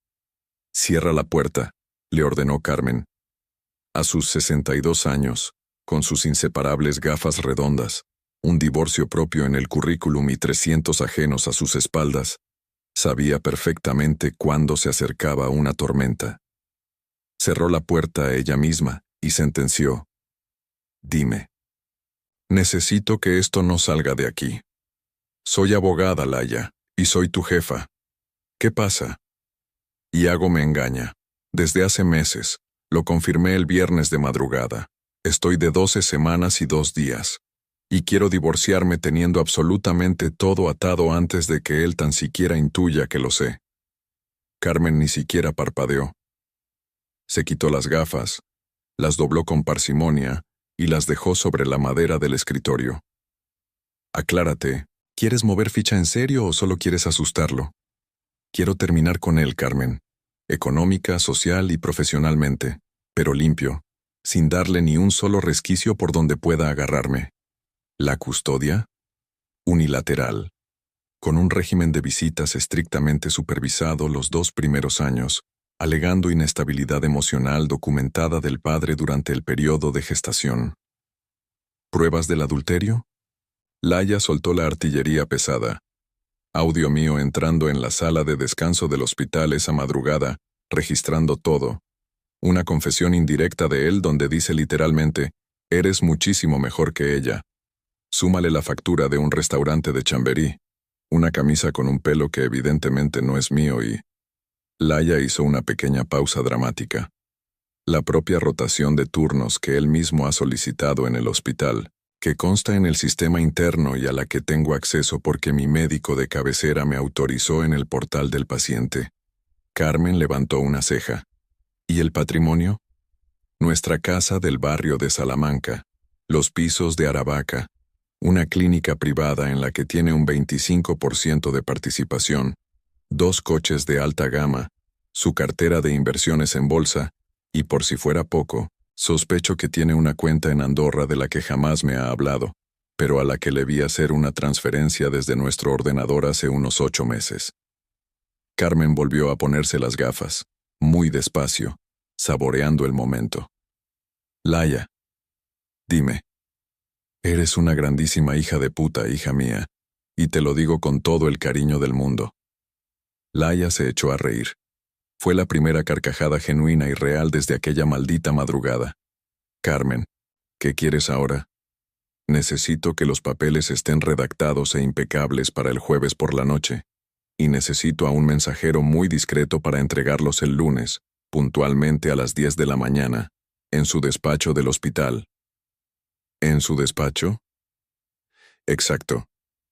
«Cierra la puerta», le ordenó Carmen. A sus 62 años, con sus inseparables gafas redondas, un divorcio propio en el currículum y 300 ajenos a sus espaldas, sabía perfectamente cuándo se acercaba una tormenta. Cerró la puerta a ella misma y sentenció: «Dime. Necesito que esto no salga de aquí. Soy abogada, Laia, y soy tu jefa. ¿Qué pasa?» Iago me engaña. Desde hace meses. Lo confirmé el viernes de madrugada. Estoy de 12 semanas y 2 días. Y quiero divorciarme teniendo absolutamente todo atado antes de que él tan siquiera intuya que lo sé. Carmen ni siquiera parpadeó. Se quitó las gafas, las dobló con parsimonia y las dejó sobre la madera del escritorio. Aclárate, ¿quieres mover ficha en serio o solo quieres asustarlo? Quiero terminar con él, Carmen. Económica, social y profesionalmente, pero limpio, sin darle ni un solo resquicio por donde pueda agarrarme. ¿La custodia? Unilateral, con un régimen de visitas estrictamente supervisado los 2 primeros años, alegando inestabilidad emocional documentada del padre durante el periodo de gestación. ¿Pruebas del adulterio? Laia soltó la artillería pesada. Audio mío entrando en la sala de descanso del hospital esa madrugada, registrando todo. Una confesión indirecta de él donde dice literalmente: «Eres muchísimo mejor que ella». Súmale la factura de un restaurante de Chamberí, una camisa con un pelo que evidentemente no es mío y... Laia hizo una pequeña pausa dramática. La propia rotación de turnos que él mismo ha solicitado en el hospital, que consta en el sistema interno y a la que tengo acceso porque mi médico de cabecera me autorizó en el portal del paciente. Carmen levantó una ceja. ¿Y el patrimonio? Nuestra casa del barrio de Salamanca, los pisos de Aravaca, una clínica privada en la que tiene un 25% de participación, 2 coches de alta gama, su cartera de inversiones en bolsa, y por si fuera poco, sospecho que tiene una cuenta en Andorra de la que jamás me ha hablado, pero a la que le vi hacer una transferencia desde nuestro ordenador hace unos 8 meses. Carmen volvió a ponerse las gafas, muy despacio, saboreando el momento. Laia, dime. Eres una grandísima hija de puta, hija mía, y te lo digo con todo el cariño del mundo. Laia se echó a reír. Fue la primera carcajada genuina y real desde aquella maldita madrugada. Carmen, ¿qué quieres ahora? Necesito que los papeles estén redactados e impecables para el jueves por la noche, y necesito a un mensajero muy discreto para entregarlos el lunes, puntualmente a las 10 de la mañana, en su despacho del hospital. ¿En su despacho? Exacto,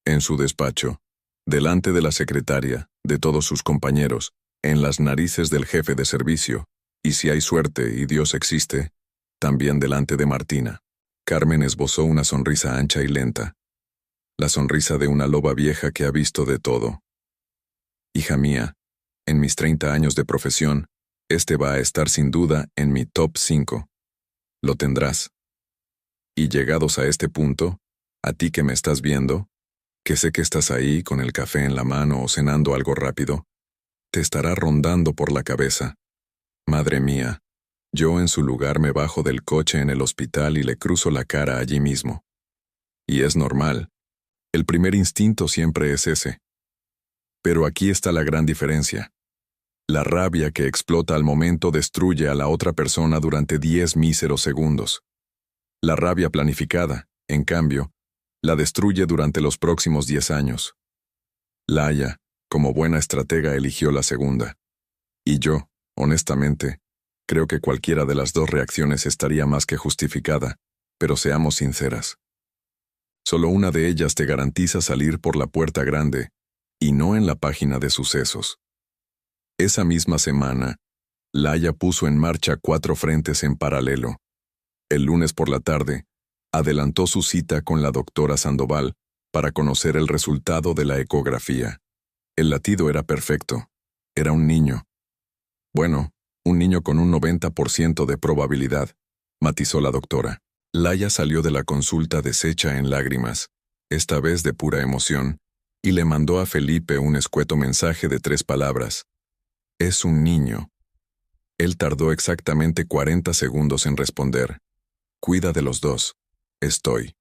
en su despacho, delante de la secretaria, de todos sus compañeros, en las narices del jefe de servicio, y si hay suerte y Dios existe, también delante de Martina. Carmen esbozó una sonrisa ancha y lenta, la sonrisa de una loba vieja que ha visto de todo. Hija mía, en mis 30 años de profesión, este va a estar sin duda en mi top 5. Lo tendrás. Y llegados a este punto, a ti que me estás viendo, que sé que estás ahí con el café en la mano o cenando algo rápido, te estará rondando por la cabeza. Madre mía, yo en su lugar me bajo del coche en el hospital y le cruzo la cara allí mismo. Y es normal. El primer instinto siempre es ese. Pero aquí está la gran diferencia. La rabia que explota al momento destruye a la otra persona durante 10 míseros segundos. La rabia planificada, en cambio, la destruye durante los próximos 10 años. Laia, como buena estratega, eligió la segunda. Y yo, honestamente, creo que cualquiera de las dos reacciones estaría más que justificada, pero seamos sinceras. Solo una de ellas te garantiza salir por la puerta grande, y no en la página de sucesos. Esa misma semana, Laia puso en marcha 4 frentes en paralelo. El lunes por la tarde, adelantó su cita con la doctora Sandoval para conocer el resultado de la ecografía. El latido era perfecto. Era un niño. Bueno, un niño con un 90% de probabilidad, matizó la doctora. Laia salió de la consulta deshecha en lágrimas, esta vez de pura emoción, y le mandó a Felipe un escueto mensaje de 3 palabras. Es un niño. Él tardó exactamente 40 segundos en responder. Cuida de los dos. Estoy.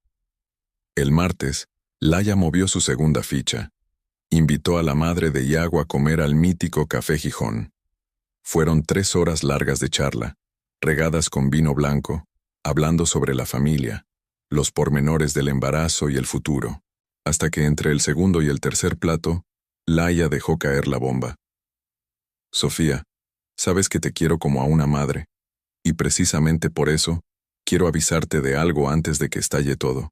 El martes, Laia movió su segunda ficha. Invitó a la madre de Iago a comer al mítico Café Gijón. Fueron 3 horas largas de charla, regadas con vino blanco, hablando sobre la familia, los pormenores del embarazo y el futuro, hasta que entre el segundo y el tercer plato, Laia dejó caer la bomba. Sofía, sabes que te quiero como a una madre, y precisamente por eso, quiero avisarte de algo antes de que estalle todo.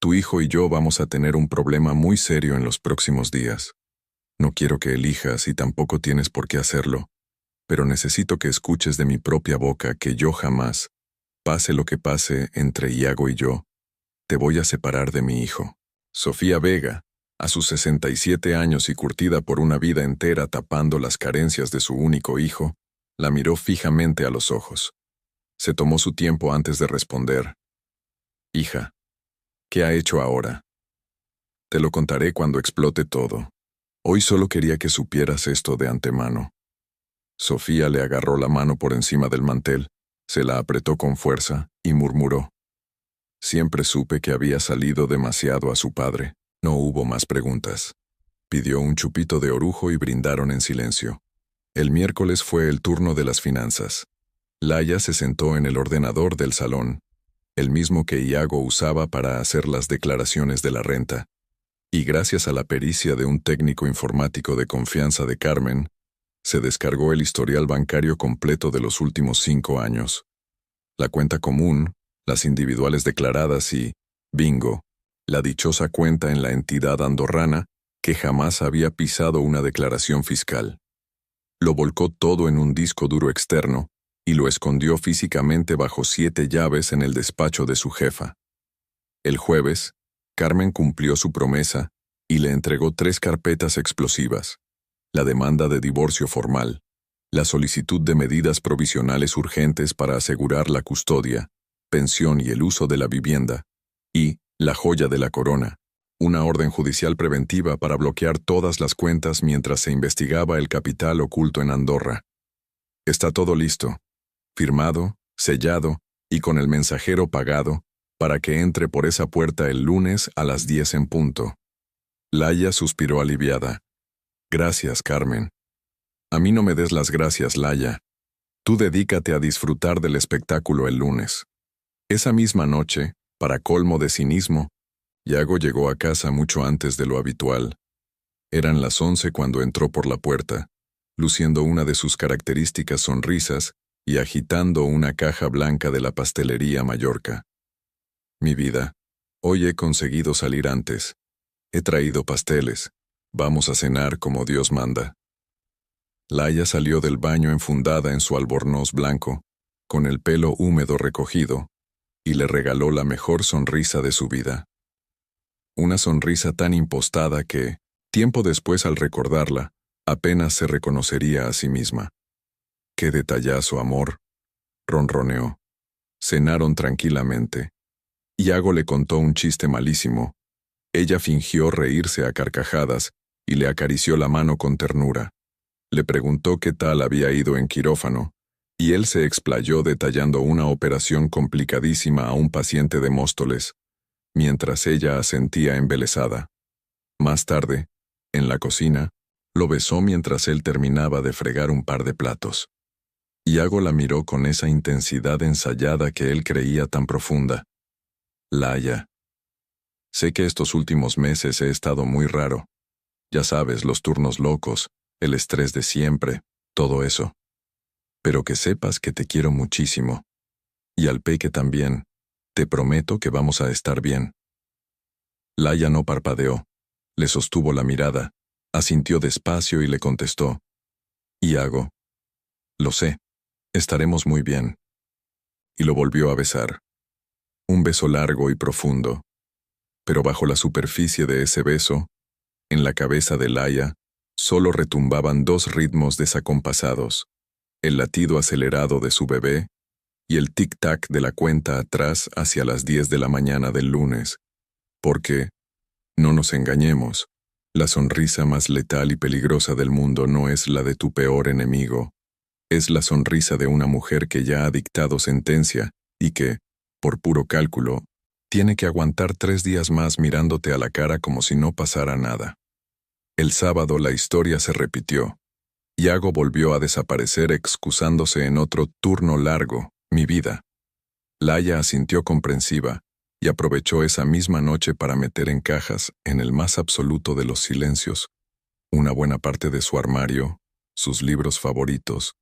Tu hijo y yo vamos a tener un problema muy serio en los próximos días. No quiero que elijas y tampoco tienes por qué hacerlo, pero necesito que escuches de mi propia boca que yo jamás, pase lo que pase entre Iago y yo, te voy a separar de mi hijo. Sofía Vega, a sus 67 años y curtida por una vida entera tapando las carencias de su único hijo, la miró fijamente a los ojos. Se tomó su tiempo antes de responder. Hija, ¿qué ha hecho ahora? Te lo contaré cuando explote todo. Hoy solo quería que supieras esto de antemano. Sofía le agarró la mano por encima del mantel, se la apretó con fuerza y murmuró. Siempre supe que había salido demasiado a su padre. No hubo más preguntas. Pidió un chupito de orujo y brindaron en silencio. El miércoles fue el turno de las finanzas. Laia se sentó en el ordenador del salón, el mismo que Iago usaba para hacer las declaraciones de la renta. Y gracias a la pericia de un técnico informático de confianza de Carmen, se descargó el historial bancario completo de los últimos 5 años. La cuenta común, las individuales declaradas y, bingo, la dichosa cuenta en la entidad andorrana que jamás había pisado una declaración fiscal. Lo volcó todo en un disco duro externo y lo escondió físicamente bajo 7 llaves en el despacho de su jefa. El jueves, Carmen cumplió su promesa y le entregó 3 carpetas explosivas: la demanda de divorcio formal, la solicitud de medidas provisionales urgentes para asegurar la custodia, pensión y el uso de la vivienda, y la joya de la corona, una orden judicial preventiva para bloquear todas las cuentas mientras se investigaba el capital oculto en Andorra. Está todo listo, firmado, sellado y con el mensajero pagado para que entre por esa puerta el lunes a las 10 en punto. Laia suspiró aliviada. Gracias, Carmen. A mí no me des las gracias, Laia. Tú dedícate a disfrutar del espectáculo el lunes. Esa misma noche, para colmo de cinismo, Iago llegó a casa mucho antes de lo habitual. Eran las 11 cuando entró por la puerta, luciendo una de sus características sonrisas y agitando una caja blanca de la pastelería Mallorca. Mi vida, hoy he conseguido salir antes. He traído pasteles. Vamos a cenar como Dios manda. Laia salió del baño enfundada en su albornoz blanco, con el pelo húmedo recogido, y le regaló la mejor sonrisa de su vida. Una sonrisa tan impostada que, tiempo después al recordarla, apenas se reconocería a sí misma. ¡Qué detallazo, amor!, ronroneó. Cenaron tranquilamente, Iago le contó un chiste malísimo. Ella fingió reírse a carcajadas y le acarició la mano con ternura. Le preguntó qué tal había ido en quirófano, y él se explayó detallando una operación complicadísima a un paciente de Móstoles, mientras ella asentía embelesada. Más tarde, en la cocina, lo besó mientras él terminaba de fregar un par de platos. Iago la miró con esa intensidad ensayada que él creía tan profunda. Laia. Sé que estos últimos meses he estado muy raro. Ya sabes, los turnos locos, el estrés de siempre, todo eso. Pero que sepas que te quiero muchísimo. Y al Peque también. Te prometo que vamos a estar bien. Laia no parpadeó. Le sostuvo la mirada, asintió despacio y le contestó. Iago. Lo sé. Estaremos muy bien. Y lo volvió a besar. Un beso largo y profundo. Pero bajo la superficie de ese beso, en la cabeza de Laia, solo retumbaban dos ritmos desacompasados, el latido acelerado de su bebé y el tic-tac de la cuenta atrás hacia las 10 de la mañana del lunes. Porque, no nos engañemos, la sonrisa más letal y peligrosa del mundo no es la de tu peor enemigo. Es la sonrisa de una mujer que ya ha dictado sentencia y que, por puro cálculo, tiene que aguantar 3 días más mirándote a la cara como si no pasara nada. El sábado la historia se repitió. Iago volvió a desaparecer excusándose en otro turno largo, mi vida. Laia asintió comprensiva y aprovechó esa misma noche para meter en cajas, en el más absoluto de los silencios, una buena parte de su armario, sus libros favoritos,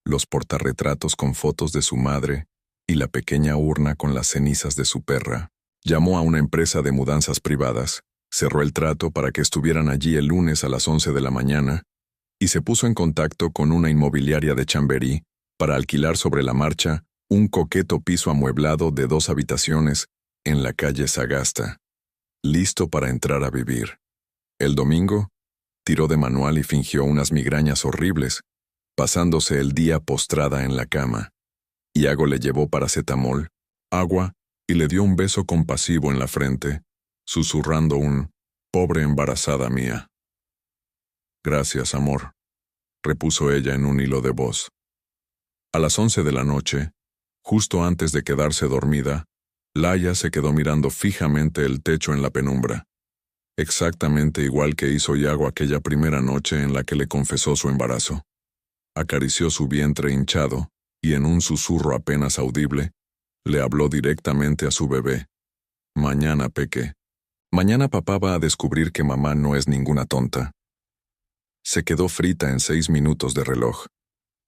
los portarretratos con fotos de su madre y la pequeña urna con las cenizas de su perra. Llamó a una empresa de mudanzas privadas, cerró el trato para que estuvieran allí el lunes a las 11 de la mañana y se puso en contacto con una inmobiliaria de Chamberí para alquilar sobre la marcha un coqueto piso amueblado de 2 habitaciones en la calle Sagasta, listo para entrar a vivir. El domingo, tiró de manual y fingió unas migrañas horribles, pasándose el día postrada en la cama. Iago le llevó paracetamol, agua y le dio un beso compasivo en la frente, susurrando un «pobre embarazada mía». «Gracias, amor», repuso ella en un hilo de voz. A las 11 de la noche, justo antes de quedarse dormida, Laia se quedó mirando fijamente el techo en la penumbra, exactamente igual que hizo Iago aquella primera noche en la que le confesó su embarazo. Acarició su vientre hinchado y en un susurro apenas audible, le habló directamente a su bebé. «Mañana, Peque. Mañana papá va a descubrir que mamá no es ninguna tonta». Se quedó frita en 6 minutos de reloj.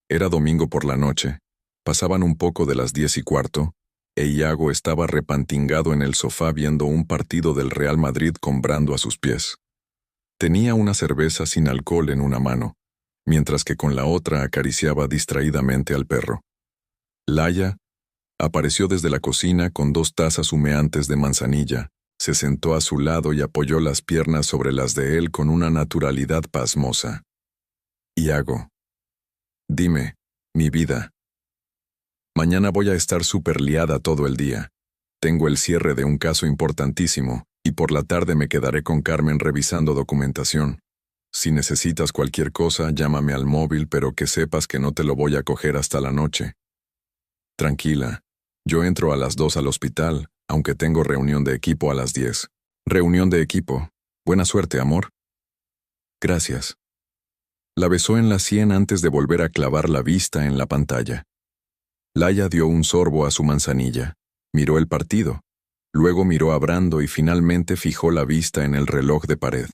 Era domingo por la noche, pasaban un poco de las 10:15, e Iago estaba repantingado en el sofá viendo un partido del Real Madrid con Brando a sus pies. Tenía una cerveza sin alcohol en una mano, mientras que con la otra acariciaba distraídamente al perro. Laia apareció desde la cocina con 2 tazas humeantes de manzanilla, se sentó a su lado y apoyó las piernas sobre las de él con una naturalidad pasmosa. «Iago, dime, mi vida. Mañana voy a estar súper liada todo el día. Tengo el cierre de un caso importantísimo, y por la tarde me quedaré con Carmen revisando documentación. Si necesitas cualquier cosa, llámame al móvil, pero que sepas que no te lo voy a coger hasta la noche. Tranquila, yo entro a las 2 al hospital, aunque tengo reunión de equipo a las 10. Reunión de equipo. Buena suerte, amor». «Gracias». La besó en la sien antes de volver a clavar la vista en la pantalla. Laia dio un sorbo a su manzanilla, miró el partido, luego miró a Brando y finalmente fijó la vista en el reloj de pared.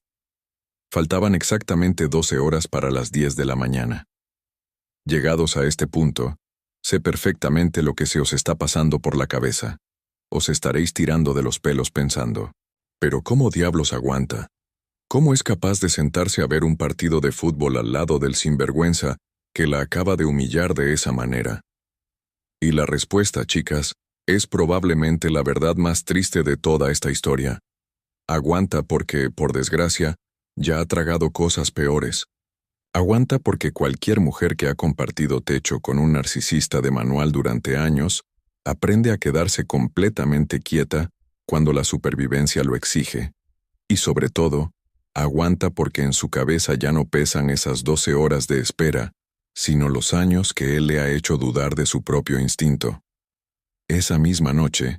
Faltaban exactamente 12 horas para las 10 de la mañana. Llegados a este punto, sé perfectamente lo que se os está pasando por la cabeza. Os estaréis tirando de los pelos pensando, ¿pero cómo diablos aguanta? ¿Cómo es capaz de sentarse a ver un partido de fútbol al lado del sinvergüenza que la acaba de humillar de esa manera? Y la respuesta, chicas, es probablemente la verdad más triste de toda esta historia. Aguanta porque, por desgracia, ya ha tragado cosas peores. Aguanta porque cualquier mujer que ha compartido techo con un narcisista de manual durante años aprende a quedarse completamente quieta cuando la supervivencia lo exige. Y sobre todo, aguanta porque en su cabeza ya no pesan esas 12 horas de espera, sino los años que él le ha hecho dudar de su propio instinto. Esa misma noche,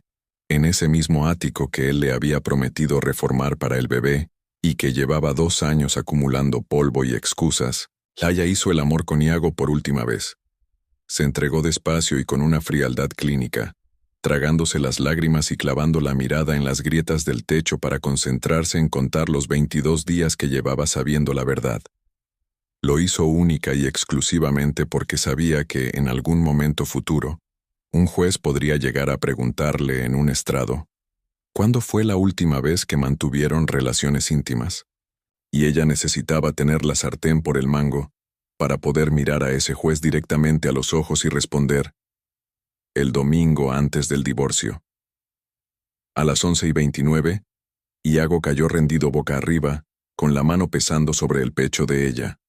en ese mismo ático que él le había prometido reformar para el bebé, y que llevaba 2 años acumulando polvo y excusas, Laia hizo el amor con Iago por última vez. Se entregó despacio y con una frialdad clínica, tragándose las lágrimas y clavando la mirada en las grietas del techo para concentrarse en contar los 22 días que llevaba sabiendo la verdad. Lo hizo única y exclusivamente porque sabía que, en algún momento futuro, un juez podría llegar a preguntarle en un estrado, ¿cuándo fue la última vez que mantuvieron relaciones íntimas? Y ella necesitaba tener la sartén por el mango para poder mirar a ese juez directamente a los ojos y responder, el domingo antes del divorcio. A las 11:29, Iago cayó rendido boca arriba, con la mano pesando sobre el pecho de ella.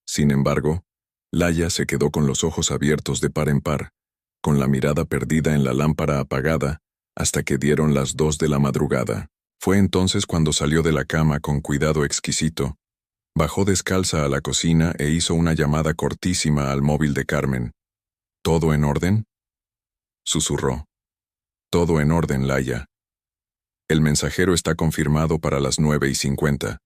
Sin embargo, Laia se quedó con los ojos abiertos de par en par, con la mirada perdida en la lámpara apagada, hasta que dieron las 2 de la madrugada. Fue entonces cuando salió de la cama con cuidado exquisito, bajó descalza a la cocina e hizo una llamada cortísima al móvil de Carmen. ¿Todo en orden?, susurró. Todo en orden, Laia. El mensajero está confirmado para las 9:50.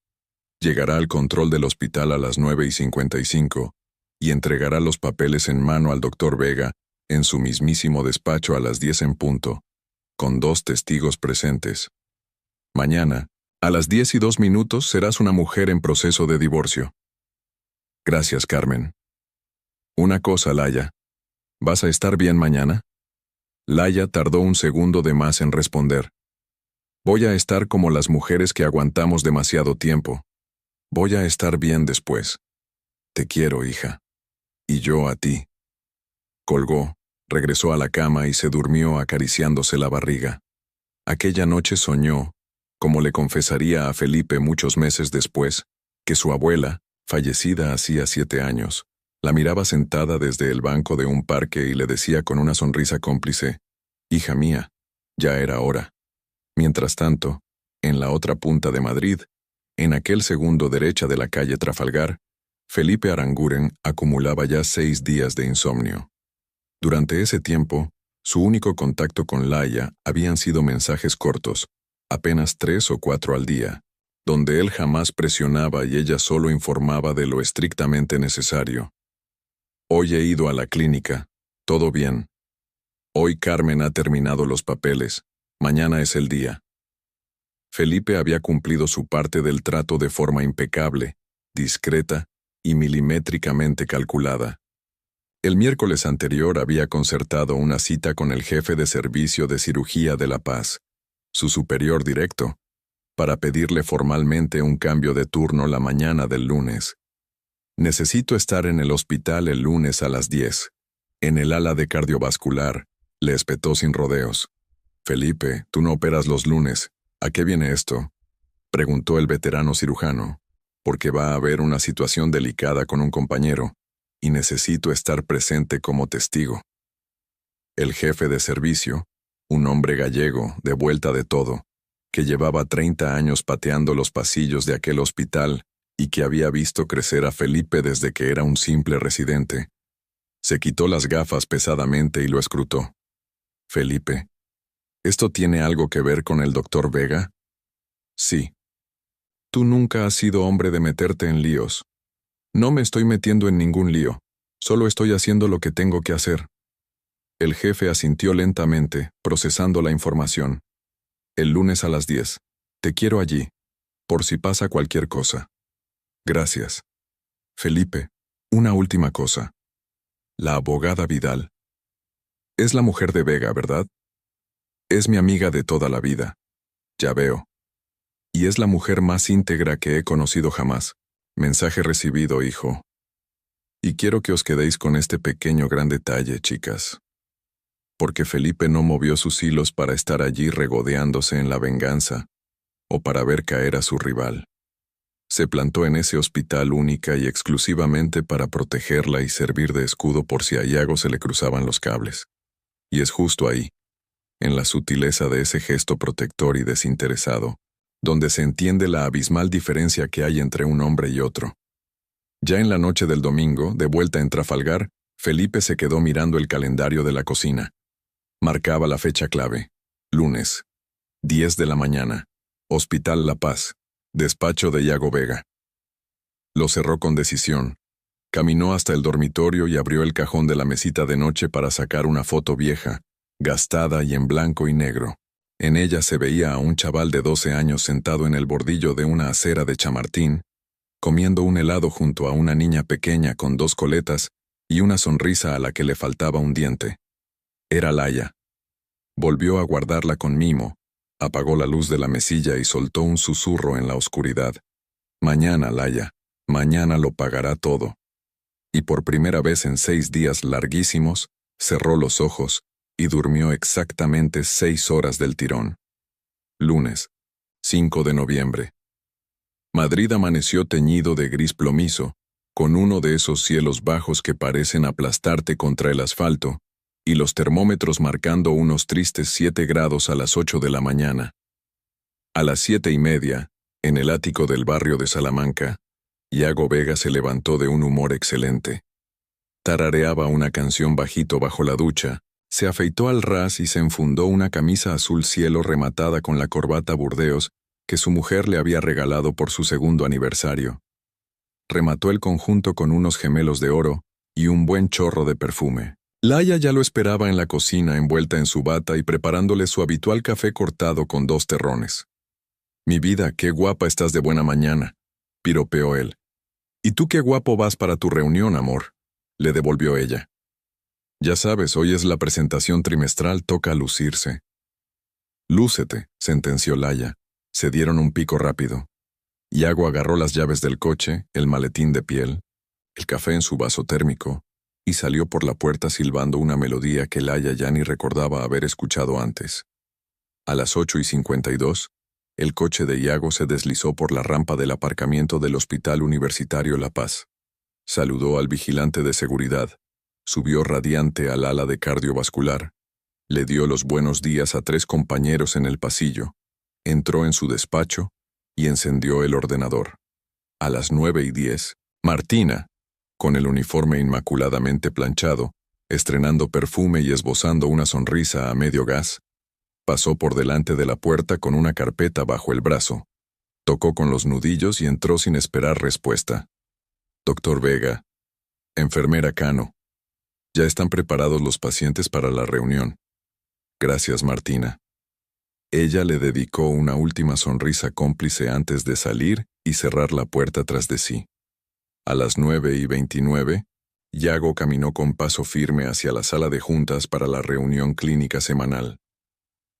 Llegará al control del hospital a las 9:55 y entregará los papeles en mano al doctor Vega en su mismísimo despacho a las 10 en punto, con 2 testigos presentes. Mañana, a las 10:02, serás una mujer en proceso de divorcio. Gracias, Carmen. Una cosa, Laia. ¿Vas a estar bien mañana? Laia tardó un segundo de más en responder. Voy a estar como las mujeres que aguantamos demasiado tiempo. Voy a estar bien después. Te quiero, hija. Y yo a ti. Colgó, regresó a la cama y se durmió acariciándose la barriga. Aquella noche soñó, como le confesaría a Felipe muchos meses después, que su abuela, fallecida hacía 7 años, la miraba sentada desde el banco de un parque y le decía con una sonrisa cómplice, «Hija mía, ya era hora». Mientras tanto, en la otra punta de Madrid, en aquel segundo derecha de la calle Trafalgar, Felipe Aranguren acumulaba ya 6 días de insomnio. Durante ese tiempo, su único contacto con Laia habían sido mensajes cortos, apenas 3 o 4 al día, donde él jamás presionaba y ella solo informaba de lo estrictamente necesario. Hoy he ido a la clínica, todo bien. Hoy Carmen ha terminado los papeles, mañana es el día. Felipe había cumplido su parte del trato de forma impecable, discreta y milimétricamente calculada. El miércoles anterior había concertado una cita con el jefe de servicio de cirugía de La Paz, su superior directo, para pedirle formalmente un cambio de turno la mañana del lunes. Necesito estar en el hospital el lunes a las 10, en el ala de cardiovascular, le espetó sin rodeos. Felipe, tú no operas los lunes. ¿A qué viene esto?, preguntó el veterano cirujano. Porque va a haber una situación delicada con un compañero, y necesito estar presente como testigo. El jefe de servicio, un hombre gallego, de vuelta de todo, que llevaba 30 años pateando los pasillos de aquel hospital y que había visto crecer a Felipe desde que era un simple residente, se quitó las gafas pesadamente y lo escrutó. Felipe, ¿esto tiene algo que ver con el doctor Vega? Sí. Tú nunca has sido hombre de meterte en líos. No me estoy metiendo en ningún lío, solo estoy haciendo lo que tengo que hacer. El jefe asintió lentamente, procesando la información. El lunes a las 10. Te quiero allí, por si pasa cualquier cosa. Gracias. Felipe, una última cosa. La abogada Vidal. Es la mujer de Vega, ¿verdad? Es mi amiga de toda la vida. Ya veo. Y es la mujer más íntegra que he conocido jamás. Mensaje recibido, hijo. Y quiero que os quedéis con este pequeño gran detalle, chicas. Porque Felipe no movió sus hilos para estar allí regodeándose en la venganza, o para ver caer a su rival. Se plantó en ese hospital única y exclusivamente para protegerla y servir de escudo por si a Iago se le cruzaban los cables. Y es justo ahí, en la sutileza de ese gesto protector y desinteresado, donde se entiende la abismal diferencia que hay entre un hombre y otro. Ya en la noche del domingo, de vuelta en Trafalgar, Felipe se quedó mirando el calendario de la cocina. Marcaba la fecha clave. Lunes, 10 de la mañana. Hospital La Paz. Despacho de Iago Vega. Lo cerró con decisión. Caminó hasta el dormitorio y abrió el cajón de la mesita de noche para sacar una foto vieja, gastada y en blanco y negro. En ella se veía a un chaval de 12 años sentado en el bordillo de una acera de Chamartín, comiendo un helado junto a una niña pequeña con 2 coletas y una sonrisa a la que le faltaba un diente. Era Laia. Volvió a guardarla con mimo, apagó la luz de la mesilla y soltó un susurro en la oscuridad. Mañana, Laia, mañana lo pagará todo. Y por primera vez en 6 días larguísimos, cerró los ojos y durmió exactamente 6 horas del tirón. Lunes, 5 de noviembre. Madrid amaneció teñido de gris plomizo, con uno de esos cielos bajos que parecen aplastarte contra el asfalto, y los termómetros marcando unos tristes 7 grados a las 8 de la mañana. A las 7:30, en el ático del barrio de Salamanca, Iago Vega se levantó de un humor excelente. Tarareaba una canción bajito bajo la ducha, se afeitó al ras y se enfundó una camisa azul cielo rematada con la corbata Burdeos que su mujer le había regalado por su 2º aniversario. Remató el conjunto con unos gemelos de oro y un buen chorro de perfume. Laia ya lo esperaba en la cocina envuelta en su bata y preparándole su habitual café cortado con 2 terrones. «Mi vida, qué guapa estás de buena mañana», piropeó él. «¿Y tú qué guapo vas para tu reunión, amor?», le devolvió ella. «Ya sabes, hoy es la presentación trimestral, toca lucirse». «Lúcete», sentenció Laia. Se dieron un pico rápido. Iago agarró las llaves del coche, el maletín de piel, el café en su vaso térmico, y salió por la puerta silbando una melodía que Laia ya ni recordaba haber escuchado antes. A las 8:52, el coche de Iago se deslizó por la rampa del aparcamiento del Hospital Universitario La Paz. Saludó al vigilante de seguridad, subió radiante al ala de cardiovascular, le dio los buenos días a 3 compañeros en el pasillo, entró en su despacho y encendió el ordenador. A las 9:10, Martina, con el uniforme inmaculadamente planchado, estrenando perfume y esbozando una sonrisa a medio gas, pasó por delante de la puerta con una carpeta bajo el brazo, tocó con los nudillos y entró sin esperar respuesta. «Doctor Vega, enfermera Cano, ya están preparados los pacientes para la reunión». «Gracias, Martina». Ella le dedicó una última sonrisa cómplice antes de salir y cerrar la puerta tras de sí. A las 9:29, Iago caminó con paso firme hacia la sala de juntas para la reunión clínica semanal.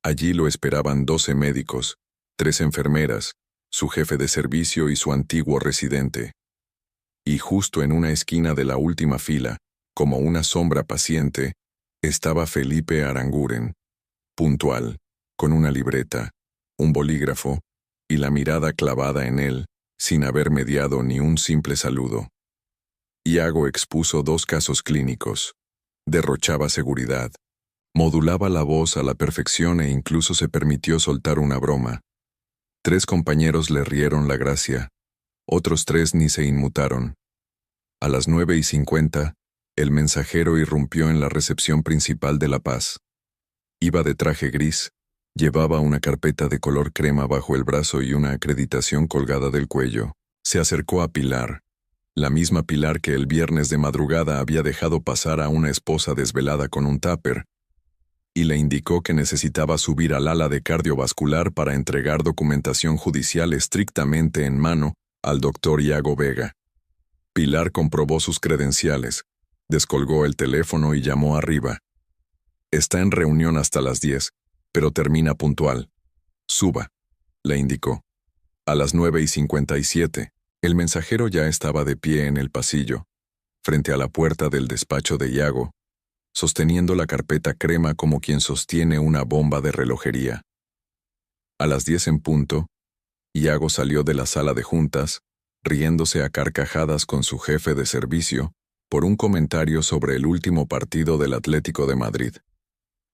Allí lo esperaban 12 médicos, 3 enfermeras, su jefe de servicio y su antiguo residente. Y justo en una esquina de la última fila, como una sombra paciente, estaba Felipe Aranguren, puntual, con una libreta, un bolígrafo y la mirada clavada en él, sin haber mediado ni un simple saludo. Iago expuso 2 casos clínicos, derrochaba seguridad, modulaba la voz a la perfección e incluso se permitió soltar una broma. 3 compañeros le rieron la gracia, otros 3 ni se inmutaron. A las 9:50, el mensajero irrumpió en la recepción principal de La Paz. Iba de traje gris, llevaba una carpeta de color crema bajo el brazo y una acreditación colgada del cuello. Se acercó a Pilar, la misma Pilar que el viernes de madrugada había dejado pasar a una esposa desvelada con un tupper, y le indicó que necesitaba subir al ala de cardiovascular para entregar documentación judicial estrictamente en mano al doctor Iago Vega. Pilar comprobó sus credenciales, descolgó el teléfono y llamó arriba. «Está en reunión hasta las 10, pero termina puntual. Suba», le indicó. A las 9:57, el mensajero ya estaba de pie en el pasillo, frente a la puerta del despacho de Iago, sosteniendo la carpeta crema como quien sostiene una bomba de relojería. A las 10 en punto, Iago salió de la sala de juntas, riéndose a carcajadas con su jefe de servicio por un comentario sobre el último partido del Atlético de Madrid.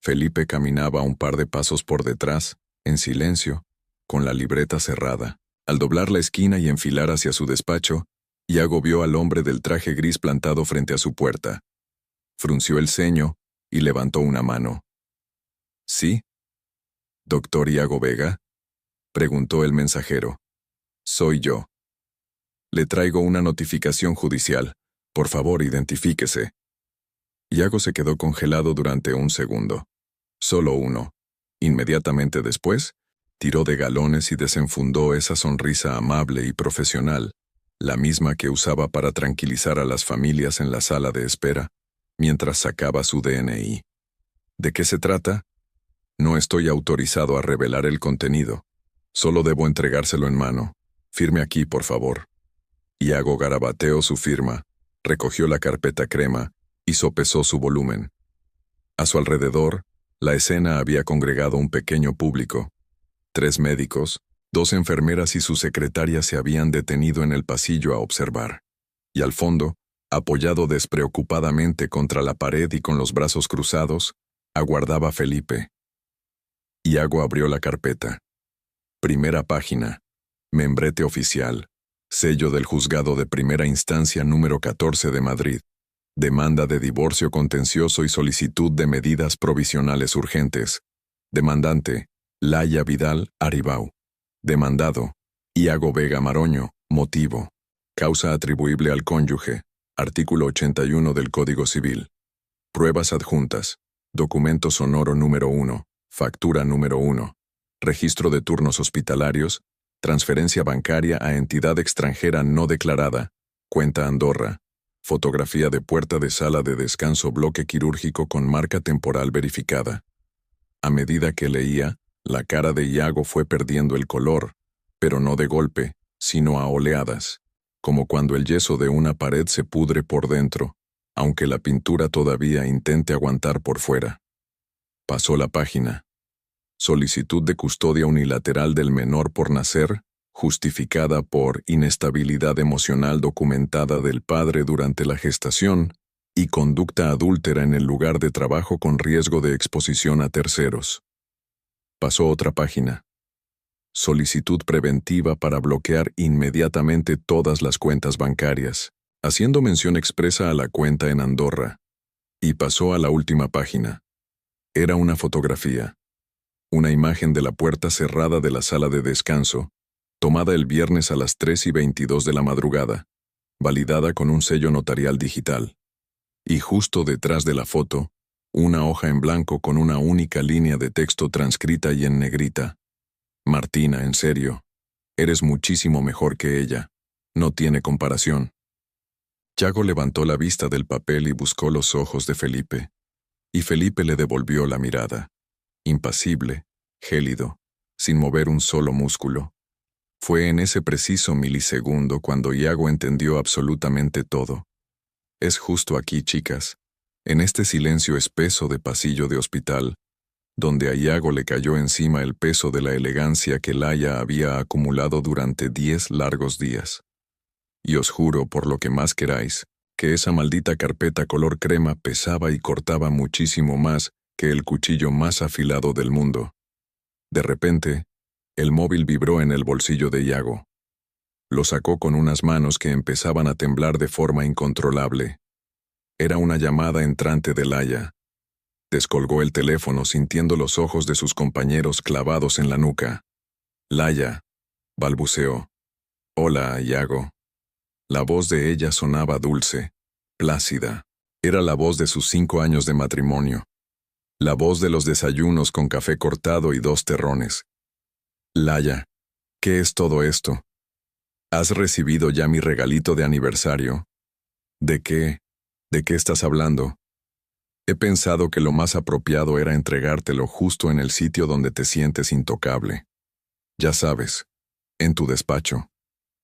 Felipe caminaba un par de pasos por detrás, en silencio, con la libreta cerrada. Al doblar la esquina y enfilar hacia su despacho, Iago vio al hombre del traje gris plantado frente a su puerta. Frunció el ceño y levantó una mano. ¿Sí? ¿Doctor Iago Vega? Preguntó el mensajero. Soy yo. Le traigo una notificación judicial. Por favor, identifíquese. Iago se quedó congelado durante un segundo. Solo uno. Inmediatamente después, tiró de galones y desenfundó esa sonrisa amable y profesional, la misma que usaba para tranquilizar a las familias en la sala de espera, mientras sacaba su DNI. ¿De qué se trata? No estoy autorizado a revelar el contenido. Solo debo entregárselo en mano. Firme aquí, por favor. Iago garabateó su firma, recogió la carpeta crema y sopesó su volumen. A su alrededor, la escena había congregado un pequeño público. 3 médicos, 2 enfermeras y su secretaria se habían detenido en el pasillo a observar. Y al fondo, apoyado despreocupadamente contra la pared y con los brazos cruzados, aguardaba Felipe. Iago abrió la carpeta. Primera página. Membrete oficial. Sello del Juzgado de Primera Instancia número 14 de Madrid. Demanda de divorcio contencioso y solicitud de medidas provisionales urgentes. Demandante, Laya Vidal Aribau. Demandado, Iago Vega Maroño. Motivo. Causa atribuible al cónyuge. Artículo 81 del Código Civil. Pruebas adjuntas. Documento sonoro número 1. Factura número 1. Registro de turnos hospitalarios. Transferencia bancaria a entidad extranjera no declarada. Cuenta Andorra. Fotografía de puerta de sala de descanso bloque quirúrgico con marca temporal verificada. A medida que leía, la cara de Iago fue perdiendo el color, pero no de golpe, sino a oleadas, como cuando el yeso de una pared se pudre por dentro, aunque la pintura todavía intente aguantar por fuera. Pasó la página. Solicitud de custodia unilateral del menor por nacer, justificada por inestabilidad emocional documentada del padre durante la gestación y conducta adúltera en el lugar de trabajo con riesgo de exposición a terceros. Pasó otra página. Solicitud preventiva para bloquear inmediatamente todas las cuentas bancarias, haciendo mención expresa a la cuenta en Andorra. Y pasó a la última página. Era una fotografía. Una imagen de la puerta cerrada de la sala de descanso, tomada el viernes a las 3:22 de la madrugada, validada con un sello notarial digital. Y justo detrás de la foto, una hoja en blanco con una única línea de texto transcrita y en negrita. Martina, en serio, eres muchísimo mejor que ella. No tiene comparación. Iago levantó la vista del papel y buscó los ojos de Felipe. Y Felipe le devolvió la mirada. Impasible, gélido, sin mover un solo músculo. Fue en ese preciso milisegundo cuando Iago entendió absolutamente todo. Es justo aquí, chicas, en este silencio espeso de pasillo de hospital, donde a Iago le cayó encima el peso de la elegancia que Laya había acumulado durante 10 largos días. Y os juro, por lo que más queráis, que esa maldita carpeta color crema pesaba y cortaba muchísimo más que el cuchillo más afilado del mundo. De repente, el móvil vibró en el bolsillo de Iago. Lo sacó con unas manos que empezaban a temblar de forma incontrolable. Era una llamada entrante de Laya. Descolgó el teléfono sintiendo los ojos de sus compañeros clavados en la nuca. Laya, balbuceó. Hola, Iago. La voz de ella sonaba dulce, plácida. Era la voz de sus 5 años de matrimonio. La voz de los desayunos con café cortado y 2 terrones. Laya, ¿qué es todo esto? ¿Has recibido ya mi regalito de aniversario? ¿De qué? ¿De qué estás hablando? He pensado que lo más apropiado era entregártelo justo en el sitio donde te sientes intocable. Ya sabes, en tu despacho,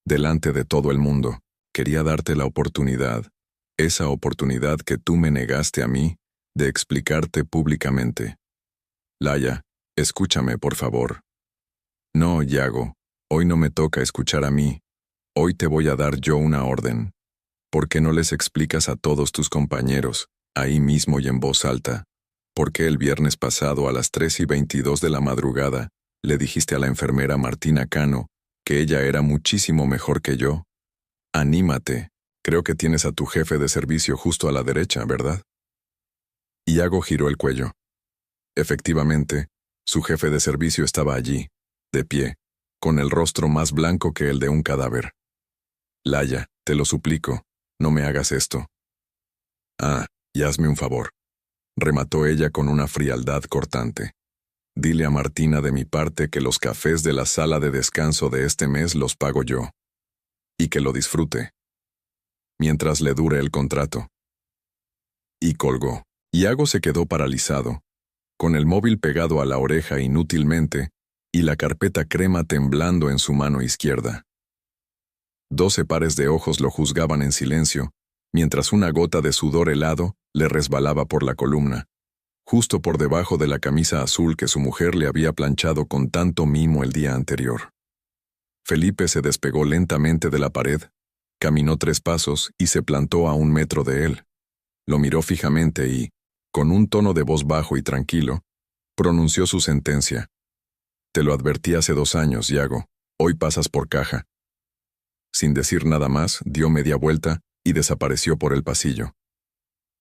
delante de todo el mundo. Quería darte la oportunidad, esa oportunidad que tú me negaste a mí, de explicarte públicamente. Laya, escúchame, por favor. No, Iago, hoy no me toca escuchar a mí. Hoy te voy a dar yo una orden. ¿Por qué no les explicas a todos tus compañeros, ahí mismo y en voz alta, ¿Por qué el viernes pasado a las 3:22 de la madrugada le dijiste a la enfermera Martina Cano que ella era muchísimo mejor que yo? Anímate. Creo que tienes a tu jefe de servicio justo a la derecha, ¿verdad? Iago giró el cuello. Efectivamente, su jefe de servicio estaba allí, de pie, con el rostro más blanco que el de un cadáver. Laia, te lo suplico, no me hagas esto. Ah, y hazme un favor, remató ella con una frialdad cortante. Dile a Martina de mi parte que los cafés de la sala de descanso de este mes los pago yo. Y que lo disfrute. Mientras le dure el contrato. Y colgó. Iago se quedó paralizado, con el móvil pegado a la oreja inútilmente y la carpeta crema temblando en su mano izquierda. 12 pares de ojos lo juzgaban en silencio, mientras una gota de sudor helado le resbalaba por la columna, justo por debajo de la camisa azul que su mujer le había planchado con tanto mimo el día anterior. Felipe se despegó lentamente de la pared, caminó 3 pasos y se plantó a 1 metro de él. Lo miró fijamente y, con un tono de voz bajo y tranquilo, pronunció su sentencia. Te lo advertí hace 2 años, Iago, hoy pasas por caja. Sin decir nada más, dio media vuelta y desapareció por el pasillo.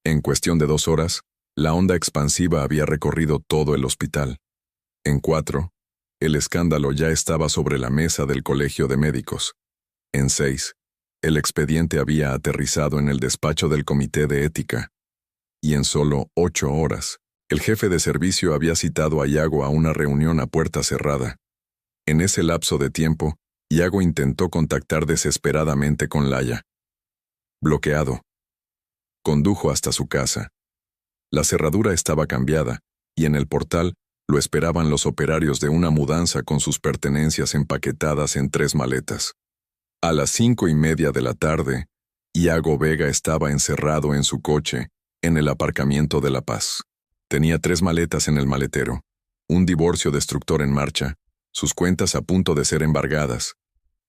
En cuestión de 2 horas, la onda expansiva había recorrido todo el hospital. En 4, el escándalo ya estaba sobre la mesa del Colegio de Médicos. En 6, el expediente había aterrizado en el despacho del Comité de Ética. Y en solo 8 horas, el jefe de servicio había citado a Iago a una reunión a puerta cerrada. En ese lapso de tiempo, Iago intentó contactar desesperadamente con Laia. Bloqueado. Condujo hasta su casa. La cerradura estaba cambiada, y en el portal lo esperaban los operarios de una mudanza con sus pertenencias empaquetadas en 3 maletas. A las 5:30 de la tarde, Iago Vega estaba encerrado en su coche, en el aparcamiento de La Paz. Tenía 3 maletas en el maletero, un divorcio destructor en marcha, sus cuentas a punto de ser embargadas,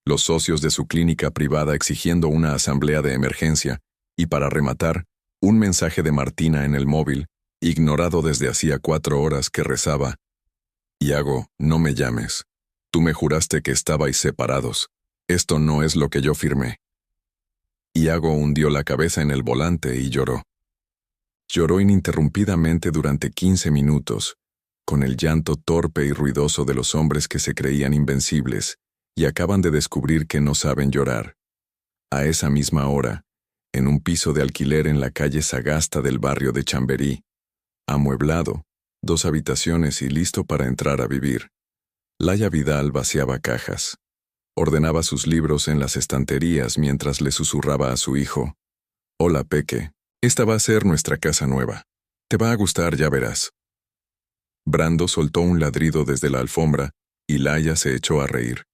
los socios de su clínica privada exigiendo una asamblea de emergencia, y para rematar, un mensaje de Martina en el móvil, ignorado desde hacía 4 horas, que rezaba: Iago, no me llames. Tú me juraste que estabais separados. Esto no es lo que yo firmé. Iago hundió la cabeza en el volante y lloró. Lloró ininterrumpidamente durante 15 minutos, con el llanto torpe y ruidoso de los hombres que se creían invencibles y acaban de descubrir que no saben llorar. A esa misma hora, en un piso de alquiler en la calle Sagasta del barrio de Chamberí, amueblado, 2 habitaciones y listo para entrar a vivir, Laia Vidal vaciaba cajas. Ordenaba sus libros en las estanterías mientras le susurraba a su hijo: Hola, Peque, esta va a ser nuestra casa nueva. Te va a gustar, ya verás. Brando soltó un ladrido desde la alfombra y Laia se echó a reír.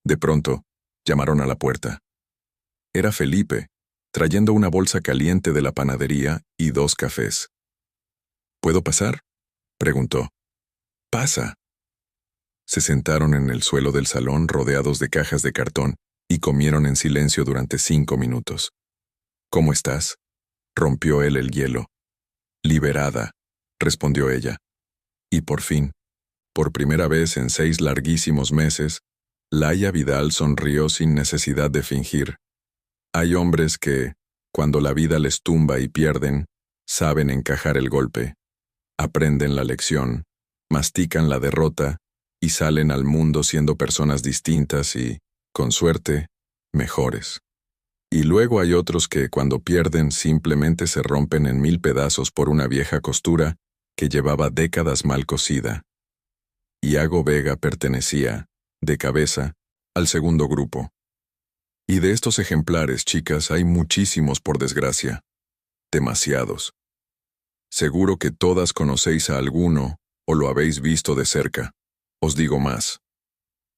De pronto, llamaron a la puerta. Era Felipe, trayendo una bolsa caliente de la panadería y 2 cafés. ¿Puedo pasar?, preguntó. Pasa. Se sentaron en el suelo del salón rodeados de cajas de cartón y comieron en silencio durante 5 minutos. ¿Cómo estás?, rompió él el hielo. Liberada, respondió ella. Y por fin, por primera vez en 6 larguísimos meses, Laia Vidal sonrió sin necesidad de fingir. Hay hombres que, cuando la vida les tumba y pierden, saben encajar el golpe, aprenden la lección, mastican la derrota y salen al mundo siendo personas distintas y, con suerte, mejores. Y luego hay otros que, cuando pierden, simplemente se rompen en 1000 pedazos por una vieja costura que llevaba décadas mal cosida. Iago Vega pertenecía, de cabeza, al segundo grupo. Y de estos ejemplares, chicas, hay muchísimos, por desgracia. Demasiados. Seguro que todas conocéis a alguno o lo habéis visto de cerca. Os digo más.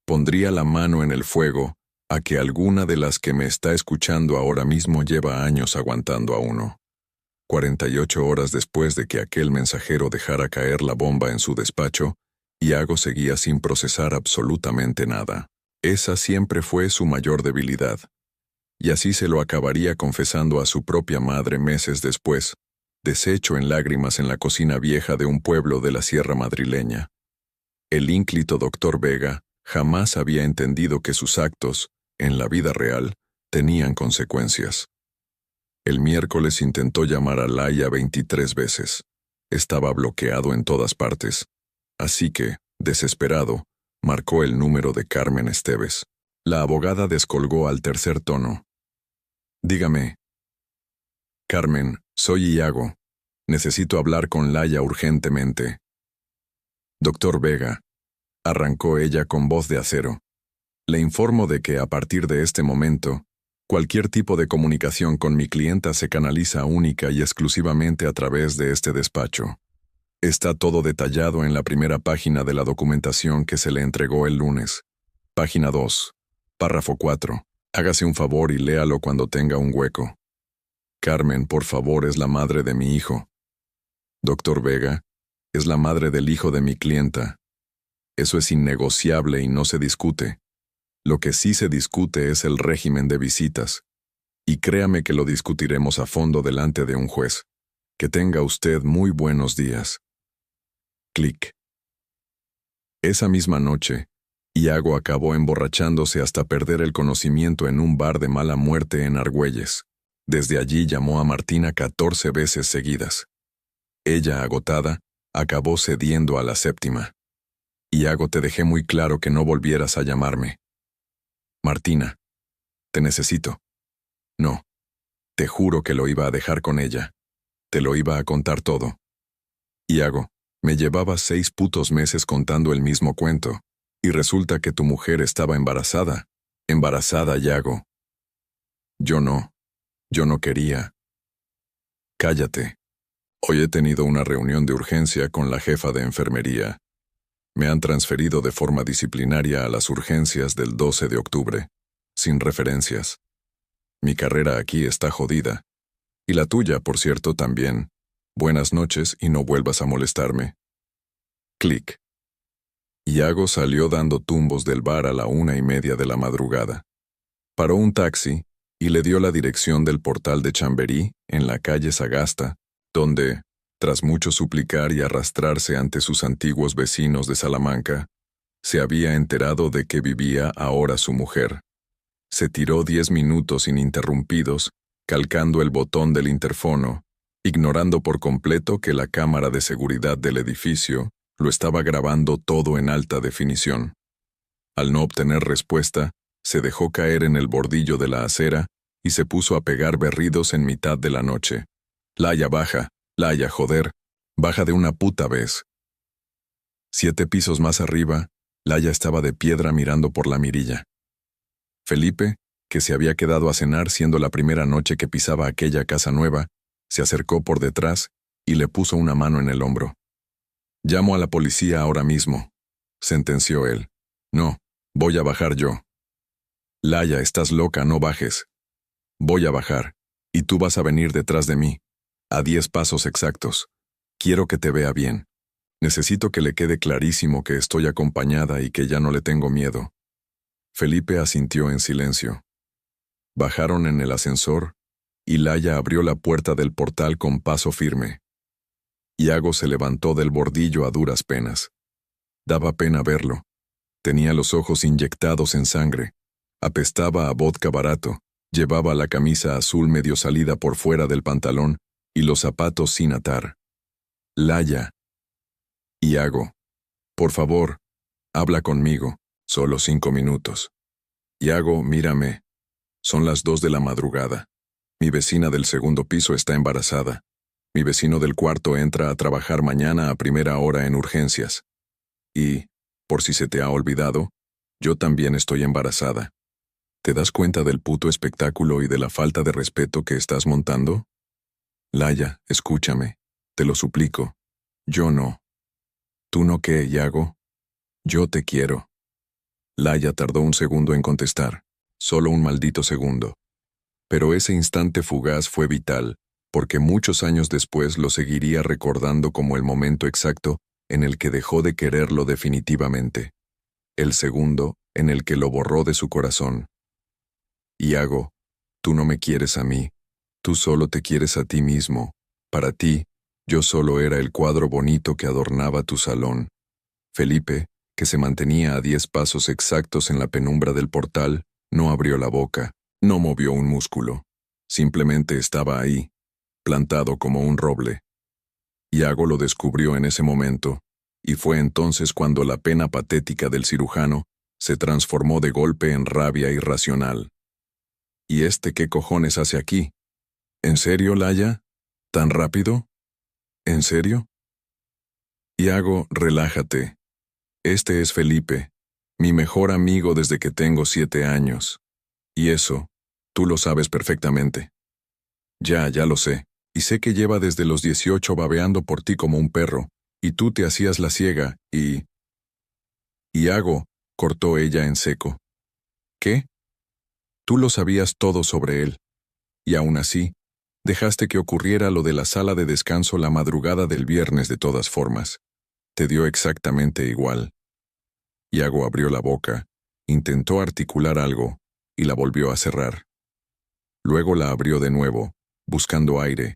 Pondría la mano en el fuego a que alguna de las que me está escuchando ahora mismo lleva años aguantando a uno. 48 horas después de que aquel mensajero dejara caer la bomba en su despacho, Iago seguía sin procesar absolutamente nada. Esa siempre fue su mayor debilidad. Y así se lo acabaría confesando a su propia madre meses después, deshecho en lágrimas en la cocina vieja de un pueblo de la sierra madrileña. El ínclito doctor Vega jamás había entendido que sus actos, en la vida real, tenían consecuencias. El miércoles intentó llamar a Laia 23 veces. Estaba bloqueado en todas partes. Así que, desesperado, marcó el número de Carmen Esteves. La abogada descolgó al tercer tono. Dígame. Carmen, soy Iago. Necesito hablar con Laia urgentemente. Doctor Vega, arrancó ella con voz de acero. Le informo de que a partir de este momento, cualquier tipo de comunicación con mi clienta se canaliza única y exclusivamente a través de este despacho. Está todo detallado en la primera página de la documentación que se le entregó el lunes. Página 2, párrafo 4. Hágase un favor y léalo cuando tenga un hueco. Carmen, por favor, es la madre de mi hijo. Doctor Vega, es la madre del hijo de mi clienta. Eso es innegociable y no se discute. Lo que sí se discute es el régimen de visitas. Y créame que lo discutiremos a fondo delante de un juez. Que tenga usted muy buenos días. Clic. Esa misma noche, Iago acabó emborrachándose hasta perder el conocimiento en un bar de mala muerte en Argüelles. Desde allí llamó a Martina 14 veces seguidas. Ella, agotada, acabó cediendo a la séptima. Iago, te dejé muy claro que no volvieras a llamarme. Martina, te necesito. No, te juro que lo iba a dejar con ella. Te lo iba a contar todo. Iago, me llevaba 6 putos meses contando el mismo cuento, y resulta que tu mujer estaba embarazada. Embarazada, Iago. Yo no quería. Cállate. Hoy he tenido una reunión de urgencia con la jefa de enfermería. Me han transferido de forma disciplinaria a las urgencias del 12 de octubre, sin referencias. Mi carrera aquí está jodida. Y la tuya, por cierto, también. Buenas noches y no vuelvas a molestarme. Clic. Iago salió dando tumbos del bar a la 1:30 de la madrugada. Paró un taxi y le dio la dirección del portal de Chamberí, en la calle Sagasta, donde, tras mucho suplicar y arrastrarse ante sus antiguos vecinos de Salamanca, se había enterado de que vivía ahora su mujer. Se tiró 10 minutos ininterrumpidos, calcando el botón del interfono, ignorando por completo que la cámara de seguridad del edificio lo estaba grabando todo en alta definición. Al no obtener respuesta, se dejó caer en el bordillo de la acera y se puso a pegar berridos en mitad de la noche. Laia, baja. Laia, joder. Baja de una puta vez. 7 pisos más arriba, Laia estaba de piedra mirando por la mirilla. Felipe, que se había quedado a cenar siendo la primera noche que pisaba aquella casa nueva, se acercó por detrás y le puso una mano en el hombro. «Llamo a la policía ahora mismo», sentenció él. «No, voy a bajar yo». «Laia, estás loca, no bajes». «Voy a bajar, y tú vas a venir detrás de mí, a 10 pasos exactos. Quiero que te vea bien. Necesito que le quede clarísimo que estoy acompañada y que ya no le tengo miedo». Felipe asintió en silencio. Bajaron en el ascensor, y Laia abrió la puerta del portal con paso firme. Iago se levantó del bordillo a duras penas. Daba pena verlo. Tenía los ojos inyectados en sangre. Apestaba a vodka barato. Llevaba la camisa azul medio salida por fuera del pantalón y los zapatos sin atar. Laia. Iago. Por favor, habla conmigo. Solo 5 minutos. Iago, mírame. Son las 2 de la madrugada. Mi vecina del segundo piso está embarazada. Mi vecino del cuarto entra a trabajar mañana a primera hora en urgencias. Y, por si se te ha olvidado, yo también estoy embarazada. ¿Te das cuenta del puto espectáculo y de la falta de respeto que estás montando? Laia, escúchame. Te lo suplico. Yo no. ¿Tú no qué, Iago? Yo te quiero. Laia tardó un segundo en contestar. Solo un maldito segundo. Pero ese instante fugaz fue vital, porque muchos años después lo seguiría recordando como el momento exacto en el que dejó de quererlo definitivamente. El segundo en el que lo borró de su corazón. Iago, tú no me quieres a mí, tú solo te quieres a ti mismo, Para ti, yo solo era el cuadro bonito que adornaba tu salón. Felipe, que se mantenía a 10 pasos exactos en la penumbra del portal, no abrió la boca, no movió un músculo. Simplemente estaba ahí, plantado como un roble. Iago lo descubrió en ese momento, y fue entonces cuando la pena patética del cirujano se transformó de golpe en rabia irracional. ¿Y este qué cojones hace aquí? ¿En serio, Laia? ¿Tan rápido? ¿En serio? Iago, relájate. Este es Felipe, mi mejor amigo desde que tengo 7 años. Y eso, tú lo sabes perfectamente. Ya lo sé, y sé que lleva desde los 18 babeando por ti como un perro, y tú te hacías la ciega, y... Iago, cortó ella en seco. ¿Qué? Tú lo sabías todo sobre él, y aún así, dejaste que ocurriera lo de la sala de descanso la madrugada del viernes de todas formas. Te dio exactamente igual. Iago abrió la boca, intentó articular algo, y la volvió a cerrar. Luego la abrió de nuevo, buscando aire,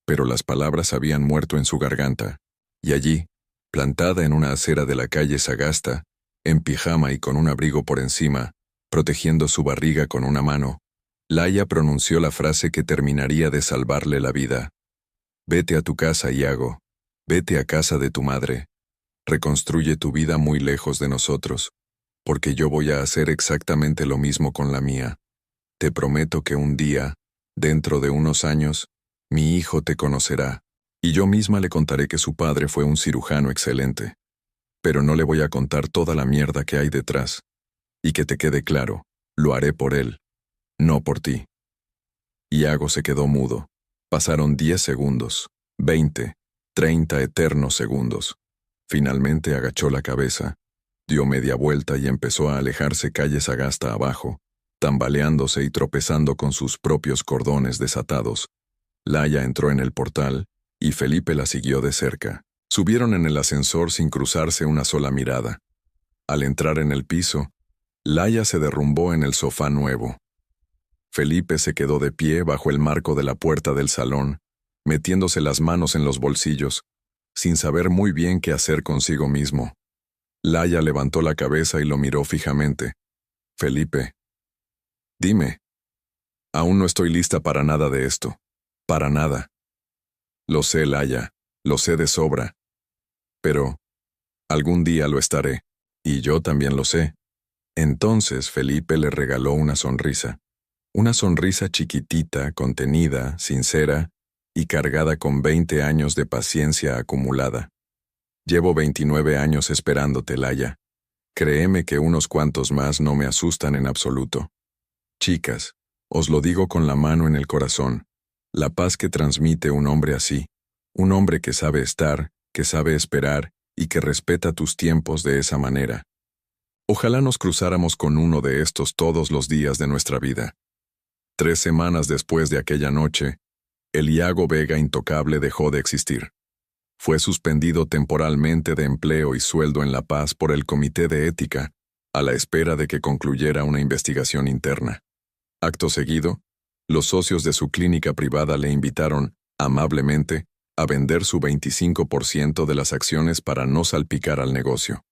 pero las palabras habían muerto en su garganta, y allí, plantada en una acera de la calle Sagasta, en pijama y con un abrigo por encima, protegiendo su barriga con una mano, Laia pronunció la frase que terminaría de salvarle la vida. Vete a tu casa, Iago. Vete a casa de tu madre. Reconstruye tu vida muy lejos de nosotros, porque yo voy a hacer exactamente lo mismo con la mía. Te prometo que un día, dentro de unos años, mi hijo te conocerá, y yo misma le contaré que su padre fue un cirujano excelente. Pero no le voy a contar toda la mierda que hay detrás. Y que te quede claro, lo haré por él, no por ti. Iago se quedó mudo. Pasaron 10 segundos, 20, 30 eternos segundos. Finalmente agachó la cabeza, dio media vuelta y empezó a alejarse calle Sagasta abajo, tambaleándose y tropezando con sus propios cordones desatados. Laia entró en el portal, y Felipe la siguió de cerca. Subieron en el ascensor sin cruzarse una sola mirada. Al entrar en el piso, Laia se derrumbó en el sofá nuevo. Felipe se quedó de pie bajo el marco de la puerta del salón, metiéndose las manos en los bolsillos, sin saber muy bien qué hacer consigo mismo. Laia levantó la cabeza y lo miró fijamente. Felipe. Dime. Aún no estoy lista para nada de esto. Para nada. Lo sé, Laia, lo sé de sobra. Pero algún día lo estaré, y yo también lo sé. Entonces Felipe le regaló una sonrisa chiquitita, contenida, sincera y cargada con 20 años de paciencia acumulada. Llevo 29 años esperándote, Laia. Créeme que unos cuantos más no me asustan en absoluto. Chicas, os lo digo con la mano en el corazón, la paz que transmite un hombre así, un hombre que sabe estar, que sabe esperar y que respeta tus tiempos de esa manera. Ojalá nos cruzáramos con uno de estos todos los días de nuestra vida. 3 semanas después de aquella noche, el Iago Vega intocable dejó de existir. Fue suspendido temporalmente de empleo y sueldo en La Paz por el Comité de Ética, a la espera de que concluyera una investigación interna. Acto seguido, los socios de su clínica privada le invitaron, amablemente, a vender su 25% de las acciones para no salpicar al negocio.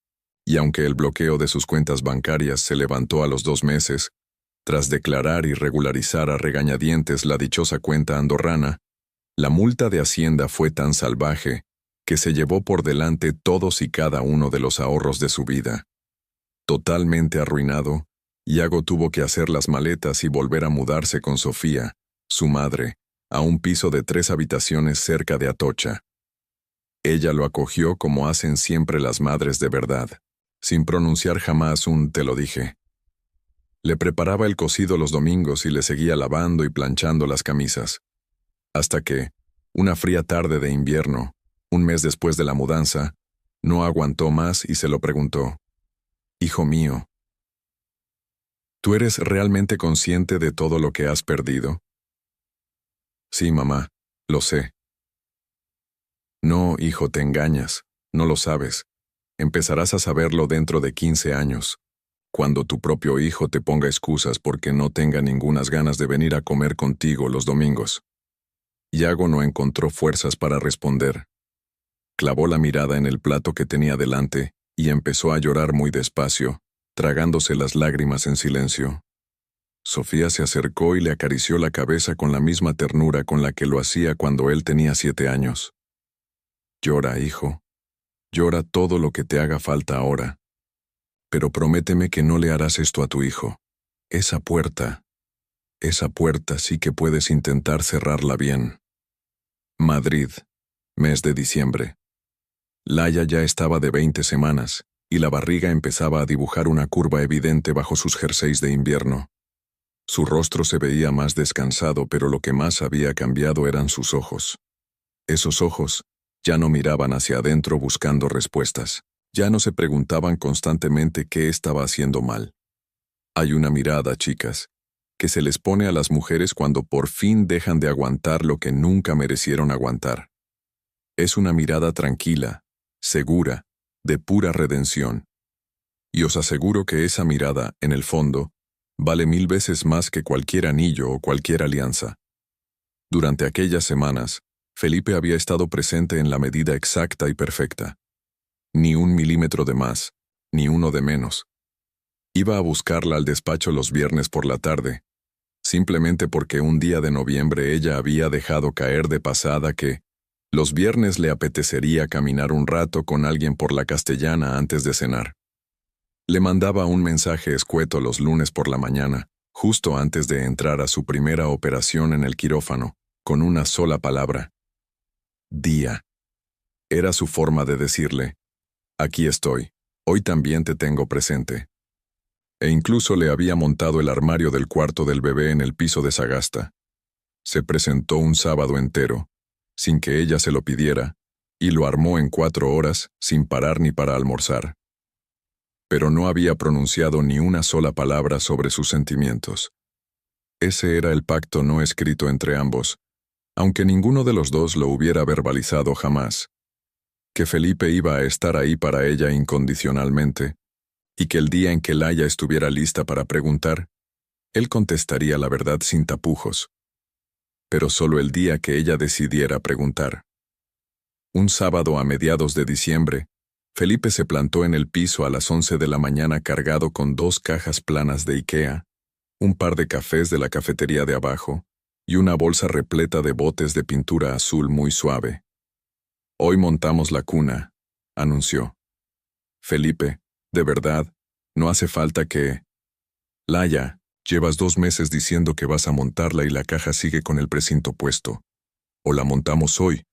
Y aunque el bloqueo de sus cuentas bancarias se levantó a los 2 meses, tras declarar y regularizar a regañadientes la dichosa cuenta andorrana, la multa de Hacienda fue tan salvaje que se llevó por delante todos y cada uno de los ahorros de su vida. Totalmente arruinado, Iago tuvo que hacer las maletas y volver a mudarse con Sofía, su madre, a un piso de 3 habitaciones cerca de Atocha. Ella lo acogió como hacen siempre las madres de verdad, sin pronunciar jamás un «te lo dije». Le preparaba el cocido los domingos y le seguía lavando y planchando las camisas. Hasta que, una fría tarde de invierno, un mes después de la mudanza, no aguantó más y se lo preguntó. «Hijo mío, ¿tú eres realmente consciente de todo lo que has perdido?» «Sí, mamá, lo sé». «No, hijo, te engañas, no lo sabes. Empezarás a saberlo dentro de 15 años, cuando tu propio hijo te ponga excusas porque no tenga ningunas ganas de venir a comer contigo los domingos». Yago no encontró fuerzas para responder. Clavó la mirada en el plato que tenía delante y empezó a llorar muy despacio, tragándose las lágrimas en silencio. Sofía se acercó y le acarició la cabeza con la misma ternura con la que lo hacía cuando él tenía 7 años. Llora, hijo. Llora todo lo que te haga falta ahora. Pero prométeme que no le harás esto a tu hijo. Esa puerta sí que puedes intentar cerrarla bien. Madrid, mes de diciembre. Laia ya estaba de 20 semanas, y la barriga empezaba a dibujar una curva evidente bajo sus jerseys de invierno. Su rostro se veía más descansado, pero lo que más había cambiado eran sus ojos. Esos ojos ya no miraban hacia adentro buscando respuestas, ya no se preguntaban constantemente qué estaba haciendo mal. Hay una mirada, chicas, que se les pone a las mujeres cuando por fin dejan de aguantar lo que nunca merecieron aguantar. Es una mirada tranquila, segura, de pura redención. Y os aseguro que esa mirada, en el fondo, vale 1000 veces más que cualquier anillo o cualquier alianza. Durante aquellas semanas, Felipe había estado presente en la medida exacta y perfecta. Ni 1 milímetro de más, ni uno de menos. Iba a buscarla al despacho los viernes por la tarde, simplemente porque un día de noviembre ella había dejado caer de pasada que los viernes le apetecería caminar un rato con alguien por la Castellana antes de cenar. Le mandaba un mensaje escueto los lunes por la mañana, justo antes de entrar a su primera operación en el quirófano, con una sola palabra. Día. Era su forma de decirle, aquí estoy, hoy también te tengo presente. E incluso le había montado el armario del cuarto del bebé en el piso de Sagasta. Se presentó un sábado entero, sin que ella se lo pidiera, y lo armó en 4 horas, sin parar ni para almorzar. Pero no había pronunciado ni una sola palabra sobre sus sentimientos. Ese era el pacto no escrito entre ambos, aunque ninguno de los dos lo hubiera verbalizado jamás. Que Felipe iba a estar ahí para ella incondicionalmente, y que el día en que Laia estuviera lista para preguntar, él contestaría la verdad sin tapujos. Pero solo el día que ella decidiera preguntar. Un sábado a mediados de diciembre, Felipe se plantó en el piso a las 11 de la mañana cargado con 2 cajas planas de IKEA, un par de cafés de la cafetería de abajo y una bolsa repleta de botes de pintura azul muy suave. Hoy montamos la cuna, anunció. Felipe, de verdad, no hace falta que... Laia, llevas 2 meses diciendo que vas a montarla y la caja sigue con el precinto puesto. O la montamos hoy,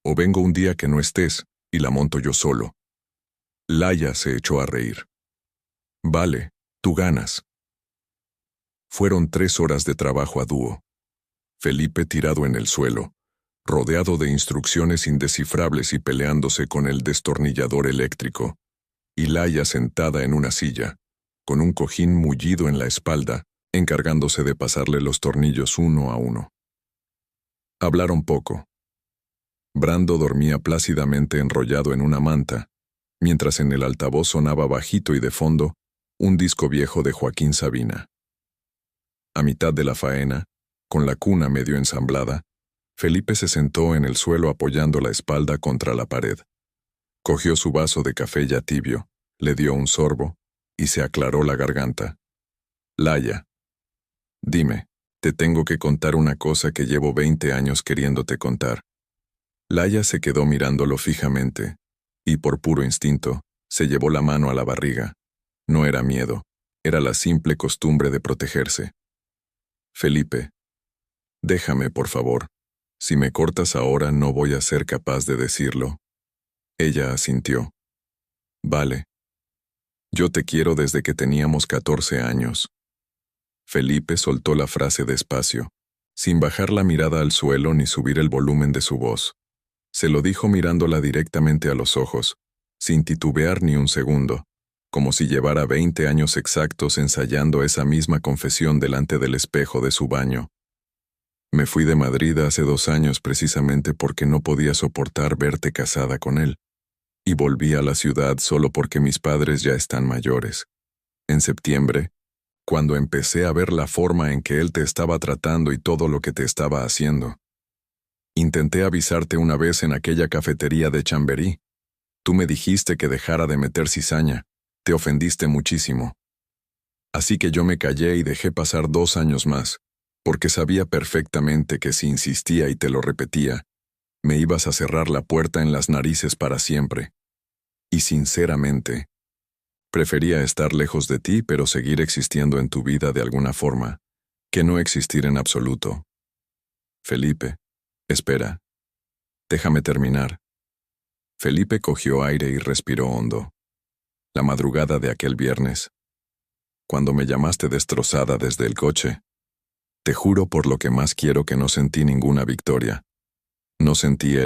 o vengo un día que no estés y la monto yo solo. Laia se echó a reír. Vale, tú ganas. Fueron 3 horas de trabajo a dúo. Felipe tirado en el suelo, rodeado de instrucciones indescifrables y peleándose con el destornillador eléctrico, y Laia sentada en una silla, con un cojín mullido en la espalda, encargándose de pasarle los tornillos uno a uno. Hablaron poco. Brando dormía plácidamente enrollado en una manta, mientras en el altavoz sonaba bajito y de fondo un disco viejo de Joaquín Sabina. A mitad de la faena, con la cuna medio ensamblada, Felipe se sentó en el suelo apoyando la espalda contra la pared. Cogió su vaso de café ya tibio, le dio un sorbo y se aclaró la garganta. Laia, dime, te tengo que contar una cosa que llevo 20 años queriéndote contar. Laia se quedó mirándolo fijamente, y por puro instinto, se llevó la mano a la barriga. No era miedo, era la simple costumbre de protegerse. Felipe, déjame, por favor. Si me cortas ahora no voy a ser capaz de decirlo. Ella asintió. Vale. Yo te quiero desde que teníamos 14 años. Felipe soltó la frase despacio, sin bajar la mirada al suelo ni subir el volumen de su voz. Se lo dijo mirándola directamente a los ojos, sin titubear ni un segundo, como si llevara 20 años exactos ensayando esa misma confesión delante del espejo de su baño. Me fui de Madrid hace 2 años precisamente porque no podía soportar verte casada con él, y volví a la ciudad solo porque mis padres ya están mayores. En septiembre, cuando empecé a ver la forma en que él te estaba tratando y todo lo que te estaba haciendo. Intenté avisarte una vez en aquella cafetería de Chamberí. Tú me dijiste que dejara de meter cizaña. Te ofendiste muchísimo. Así que yo me callé y dejé pasar 2 años más, porque sabía perfectamente que si insistía y te lo repetía, me ibas a cerrar la puerta en las narices para siempre. Y sinceramente, prefería estar lejos de ti pero seguir existiendo en tu vida de alguna forma, que no existir en absoluto. Felipe, espera. Déjame terminar. Felipe cogió aire y respiró hondo. La madrugada de aquel viernes, cuando me llamaste destrozada desde el coche, te juro por lo que más quiero que no sentí ninguna victoria. No sentí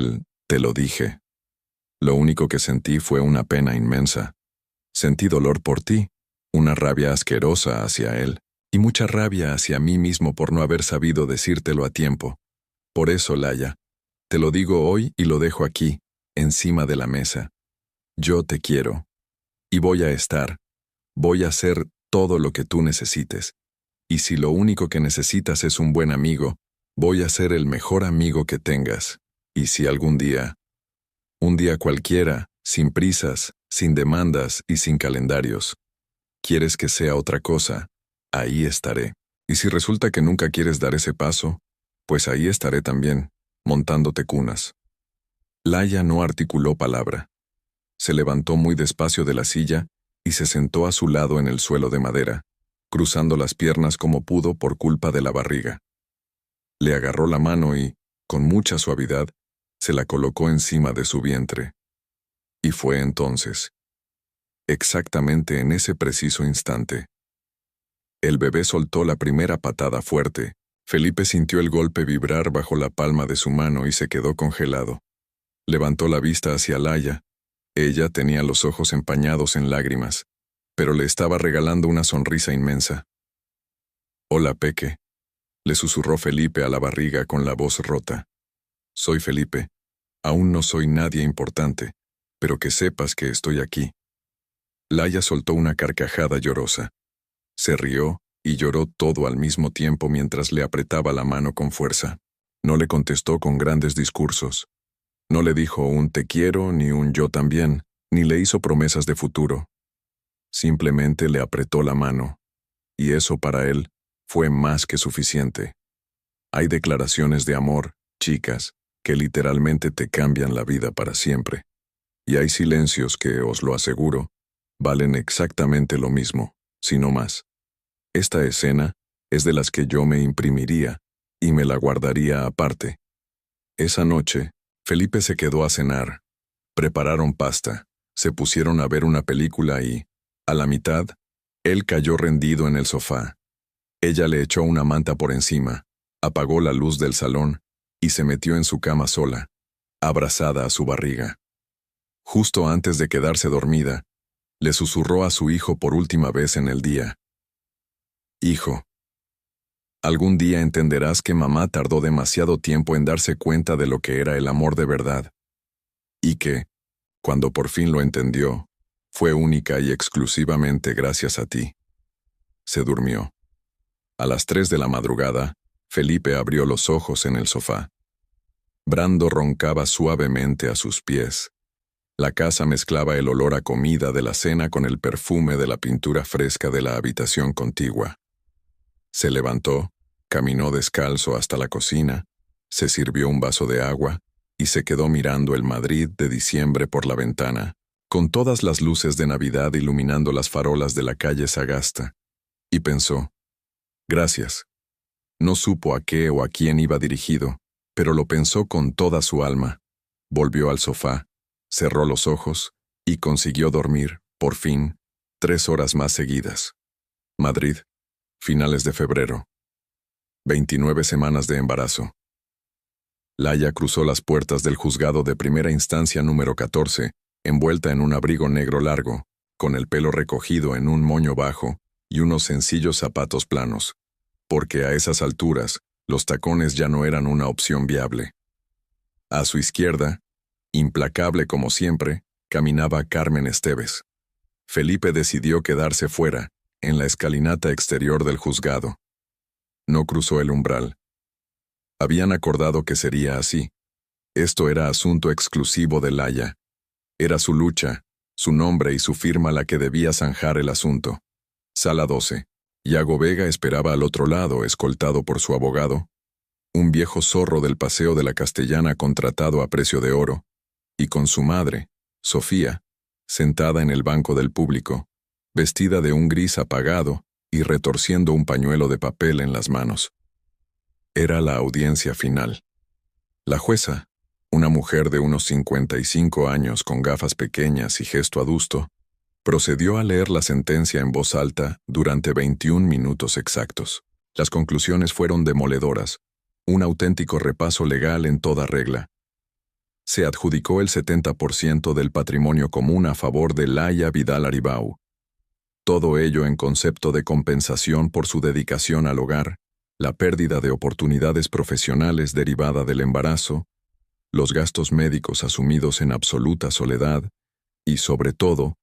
te lo dije. Lo único que sentí fue una pena inmensa. Sentí dolor por ti, una rabia asquerosa hacia él, y mucha rabia hacia mí mismo por no haber sabido decírtelo a tiempo. Por eso, Laya, te lo digo hoy y lo dejo aquí, encima de la mesa. Yo te quiero. Y voy a hacer todo lo que tú necesites. Y si lo único que necesitas es un buen amigo, voy a ser el mejor amigo que tengas. Y si algún día, un día cualquiera, sin prisas, sin demandas y sin calendarios, quieres que sea otra cosa, ahí estaré. Y si resulta que nunca quieres dar ese paso, pues ahí estaré también, montándote cunas. Laya no articuló palabra. Se levantó muy despacio de la silla y se sentó a su lado en el suelo de madera, cruzando las piernas como pudo por culpa de la barriga. Le agarró la mano y, con mucha suavidad, se la colocó encima de su vientre. Y fue entonces, exactamente en ese preciso instante. El bebé soltó la primera patada fuerte. Felipe sintió el golpe vibrar bajo la palma de su mano y se quedó congelado. Levantó la vista hacia Laya. Ella tenía los ojos empañados en lágrimas, pero le estaba regalando una sonrisa inmensa. «Hola, Peque», le susurró Felipe a la barriga con la voz rota. «Soy Felipe. Aún no soy nadie importante, pero que sepas que estoy aquí». Laya soltó una carcajada llorosa. Se rió y lloró todo al mismo tiempo mientras le apretaba la mano con fuerza. No le contestó con grandes discursos. No le dijo un te quiero ni un yo también, ni le hizo promesas de futuro. Simplemente le apretó la mano, y eso para él fue más que suficiente. Hay declaraciones de amor, chicas, que literalmente te cambian la vida para siempre. Y hay silencios que, os lo aseguro, valen exactamente lo mismo, si no más. Esta escena es de las que yo me imprimiría y me la guardaría aparte. Esa noche, Felipe se quedó a cenar. Prepararon pasta, se pusieron a ver una película y, a la mitad, él cayó rendido en el sofá. Ella le echó una manta por encima, apagó la luz del salón y se metió en su cama sola, abrazada a su barriga. Justo antes de quedarse dormida, le susurró a su hijo por última vez en el día. «Hijo, algún día entenderás que mamá tardó demasiado tiempo en darse cuenta de lo que era el amor de verdad. Y que, cuando por fin lo entendió, fue única y exclusivamente gracias a ti». Se durmió. A las 3 de la madrugada, Felipe abrió los ojos en el sofá. Brando roncaba suavemente a sus pies. La casa mezclaba el olor a comida de la cena con el perfume de la pintura fresca de la habitación contigua. Se levantó, caminó descalzo hasta la cocina, se sirvió un vaso de agua y se quedó mirando el Madrid de diciembre por la ventana, con todas las luces de Navidad iluminando las farolas de la calle Sagasta. Y pensó, «Gracias». No supo a qué o a quién iba dirigido, pero lo pensó con toda su alma. Volvió al sofá, cerró los ojos y consiguió dormir, por fin, 3 horas más seguidas. Madrid, finales de febrero. 29 semanas de embarazo. Laya cruzó las puertas del juzgado de primera instancia número 14, envuelta en un abrigo negro largo, con el pelo recogido en un moño bajo y unos sencillos zapatos planos, porque a esas alturas los tacones ya no eran una opción viable. A su izquierda, implacable como siempre, caminaba Carmen Esteves. Felipe decidió quedarse fuera, en la escalinata exterior del juzgado. No cruzó el umbral. Habían acordado que sería así, Esto era asunto exclusivo de Laia. Era su lucha, su nombre y su firma la que debía zanjar el asunto. Sala 12. Yago Vega esperaba al otro lado, escoltado por su abogado, un viejo zorro del Paseo de la Castellana contratado a precio de oro, y con su madre, Sofía, sentada en el banco del público, vestida de un gris apagado y retorciendo un pañuelo de papel en las manos. Era la audiencia final. La jueza, una mujer de unos 55 años con gafas pequeñas y gesto adusto, procedió a leer la sentencia en voz alta durante 21 minutos exactos. Las conclusiones fueron demoledoras, un auténtico repaso legal en toda regla. Se adjudicó el 70% del patrimonio común a favor de Laia Vidal Aribau. Todo ello en concepto de compensación por su dedicación al hogar, la pérdida de oportunidades profesionales derivada del embarazo, los gastos médicos asumidos en absoluta soledad y, sobre todo,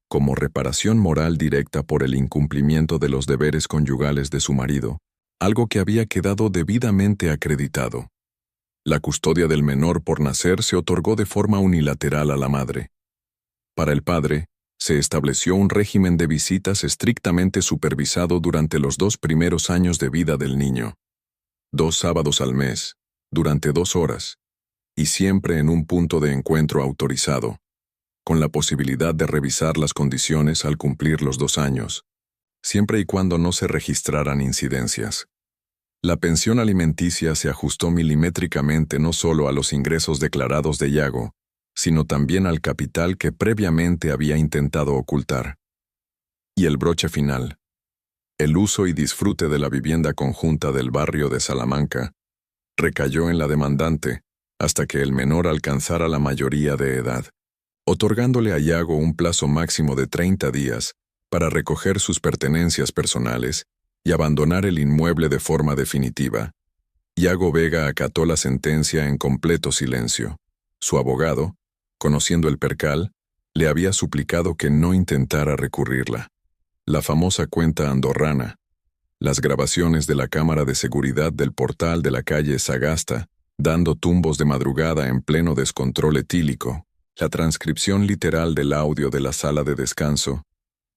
como reparación moral directa por el incumplimiento de los deberes conyugales de su marido, algo que había quedado debidamente acreditado. La custodia del menor por nacer se otorgó de forma unilateral a la madre. Para el padre, se estableció un régimen de visitas estrictamente supervisado durante los 2 primeros años de vida del niño. 2 sábados al mes, durante 2 horas, y siempre en un punto de encuentro autorizado, con la posibilidad de revisar las condiciones al cumplir los 2 años, siempre y cuando no se registraran incidencias. La pensión alimenticia se ajustó milimétricamente no solo a los ingresos declarados de Yago, sino también al capital que previamente había intentado ocultar. Y el broche final, el uso y disfrute de la vivienda conjunta del barrio de Salamanca, recayó en la demandante hasta que el menor alcanzara la mayoría de edad, otorgándole a Yago un plazo máximo de 30 días para recoger sus pertenencias personales y abandonar el inmueble de forma definitiva. Yago Vega acató la sentencia en completo silencio. Su abogado, conociendo el percal, le había suplicado que no intentara recurrirla. La famosa cuenta andorrana, las grabaciones de la cámara de seguridad del portal de la calle Sagasta, dando tumbos de madrugada en pleno descontrol etílico, la transcripción literal del audio de la sala de descanso,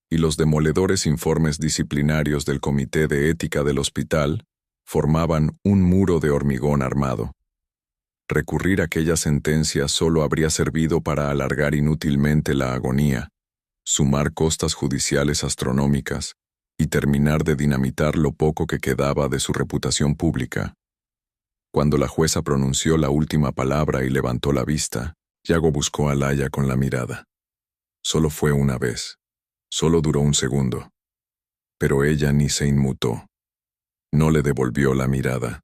y los demoledores informes disciplinarios del Comité de Ética del hospital formaban un muro de hormigón armado. Recurrir a aquella sentencia solo habría servido para alargar inútilmente la agonía, sumar costas judiciales astronómicas y terminar de dinamitar lo poco que quedaba de su reputación pública. Cuando la jueza pronunció la última palabra y levantó la vista, Yago buscó a Laia con la mirada. Solo fue una vez. Solo duró un segundo. Pero ella ni se inmutó. No le devolvió la mirada.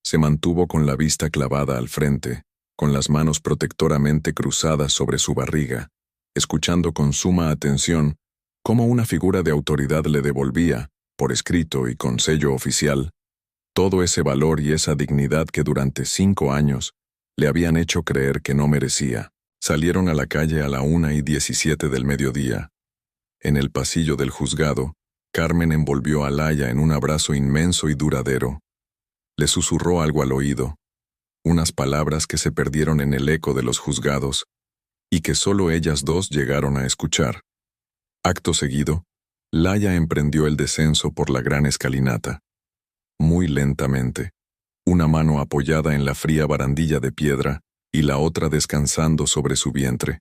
Se mantuvo con la vista clavada al frente, con las manos protectoramente cruzadas sobre su barriga, escuchando con suma atención cómo una figura de autoridad le devolvía, por escrito y con sello oficial, todo ese valor y esa dignidad que durante 5 años le habían hecho creer que no merecía. Salieron a la calle a la 1:17 del mediodía. En el pasillo del juzgado, Carmen envolvió a Laia en un abrazo inmenso y duradero. Le susurró algo al oído, unas palabras que se perdieron en el eco de los juzgados y que solo ellas dos llegaron a escuchar. Acto seguido, Laia emprendió el descenso por la gran escalinata. Muy lentamente, una mano apoyada en la fría barandilla de piedra y la otra descansando sobre su vientre.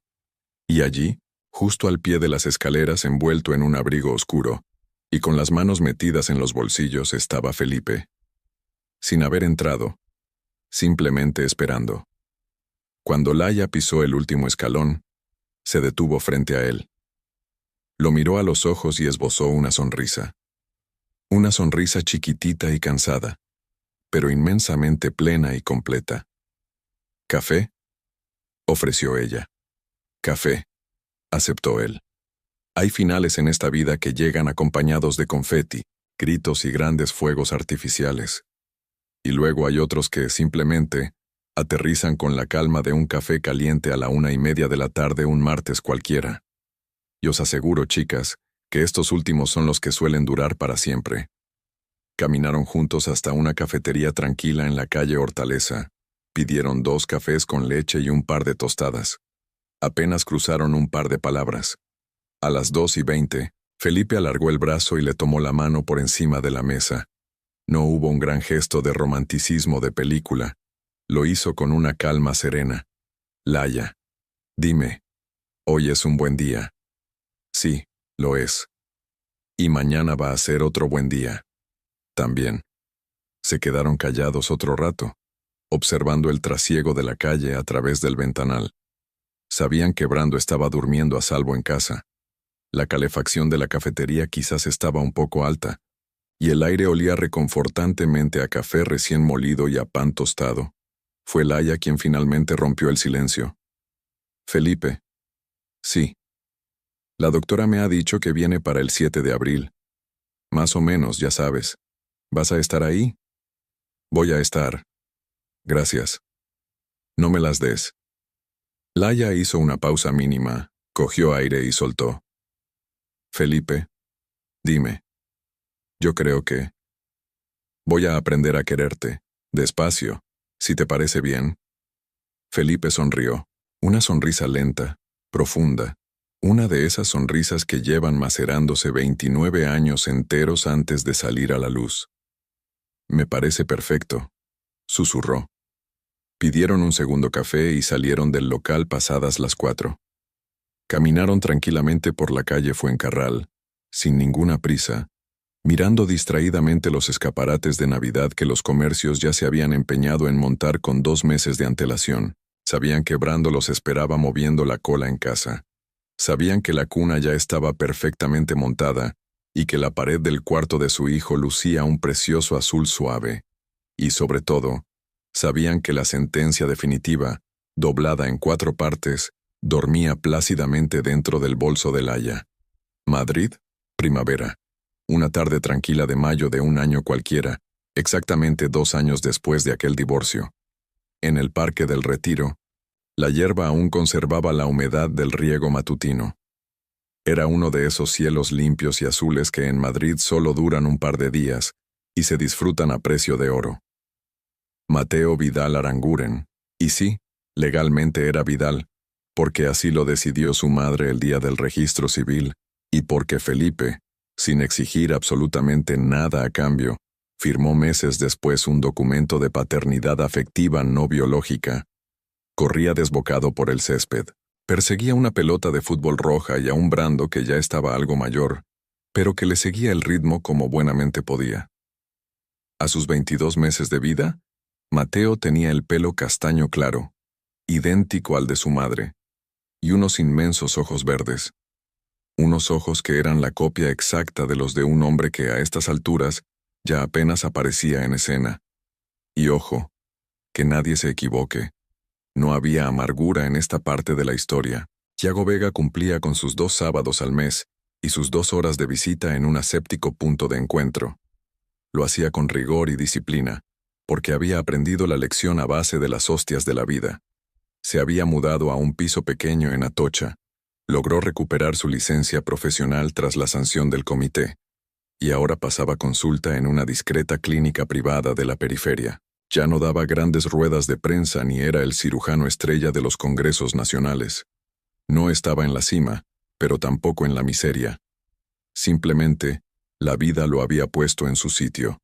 Y allí, justo al pie de las escaleras envuelto en un abrigo oscuro, y con las manos metidas en los bolsillos estaba Felipe. Sin haber entrado, simplemente esperando. Cuando Laia pisó el último escalón, se detuvo frente a él. Lo miró a los ojos y esbozó una sonrisa. Una sonrisa chiquitita y cansada, pero inmensamente plena y completa. ¿Café?, ofreció ella. Café, aceptó él. Hay finales en esta vida que llegan acompañados de confeti, gritos y grandes fuegos artificiales. Y luego hay otros que simplemente aterrizan con la calma de un café caliente a la 1:30 de la tarde un martes cualquiera. Y os aseguro, chicas, que estos últimos son los que suelen durar para siempre. Caminaron juntos hasta una cafetería tranquila en la calle Hortaleza, Pidieron 2 cafés con leche y un par de tostadas. Apenas cruzaron un par de palabras. A las 2:20, Felipe alargó el brazo y le tomó la mano por encima de la mesa. No hubo un gran gesto de romanticismo de película. Lo hizo con una calma serena. Laia, dime, ¿hoy es un buen día? Sí, lo es. Y mañana va a ser otro buen día. También. Se quedaron callados otro rato, observando el trasiego de la calle a través del ventanal. Sabían que Brando estaba durmiendo a salvo en casa. La calefacción de la cafetería quizás estaba un poco alta, y el aire olía reconfortantemente a café recién molido y a pan tostado. Fue Laia quien finalmente rompió el silencio. Felipe. Sí. La doctora me ha dicho que viene para el 7 de abril. Más o menos, ya sabes. ¿Vas a estar ahí? Voy a estar. Gracias. No me las des. Laia hizo una pausa mínima, cogió aire y soltó. Felipe, dime. Yo creo que... Voy a aprender a quererte, despacio, si te parece bien. Felipe sonrió, una sonrisa lenta, profunda, una de esas sonrisas que llevan macerándose 29 años enteros antes de salir a la luz. Me parece perfecto, susurró. Pidieron un segundo café y salieron del local pasadas las 4. Caminaron tranquilamente por la calle Fuencarral, sin ninguna prisa, mirando distraídamente los escaparates de Navidad que los comercios ya se habían empeñado en montar con 2 meses de antelación. Sabían que Brando los esperaba moviendo la cola en casa. Sabían que la cuna ya estaba perfectamente montada y que la pared del cuarto de su hijo lucía un precioso azul suave. Y sobre todo, sabían que la sentencia definitiva, doblada en 4 partes, dormía plácidamente dentro del bolso de Laia. Madrid, primavera. Una tarde tranquila de mayo de un año cualquiera, exactamente 2 años después de aquel divorcio. En el Parque del Retiro, la hierba aún conservaba la humedad del riego matutino. Era uno de esos cielos limpios y azules que en Madrid solo duran un par de días y se disfrutan a precio de oro. Mateo Vidal Aranguren, y sí, legalmente era Vidal, porque así lo decidió su madre el día del registro civil, y porque Felipe, sin exigir absolutamente nada a cambio, firmó meses después un documento de paternidad afectiva no biológica. Corría desbocado por el césped. Perseguía una pelota de fútbol roja y a un Brando que ya estaba algo mayor, pero que le seguía el ritmo como buenamente podía. A sus 22 meses de vida, Mateo tenía el pelo castaño claro, idéntico al de su madre, y unos inmensos ojos verdes. Unos ojos que eran la copia exacta de los de un hombre que a estas alturas ya apenas aparecía en escena. Y ojo, que nadie se equivoque. No había amargura en esta parte de la historia. Yago Vega cumplía con sus 2 sábados al mes y sus 2 horas de visita en un aséptico punto de encuentro. Lo hacía con rigor y disciplina, porque había aprendido la lección a base de las hostias de la vida. Se había mudado a un piso pequeño en Atocha, logró recuperar su licencia profesional tras la sanción del comité, y ahora pasaba consulta en una discreta clínica privada de la periferia. Ya no daba grandes ruedas de prensa ni era el cirujano estrella de los congresos nacionales. No estaba en la cima, pero tampoco en la miseria. Simplemente, la vida lo había puesto en su sitio.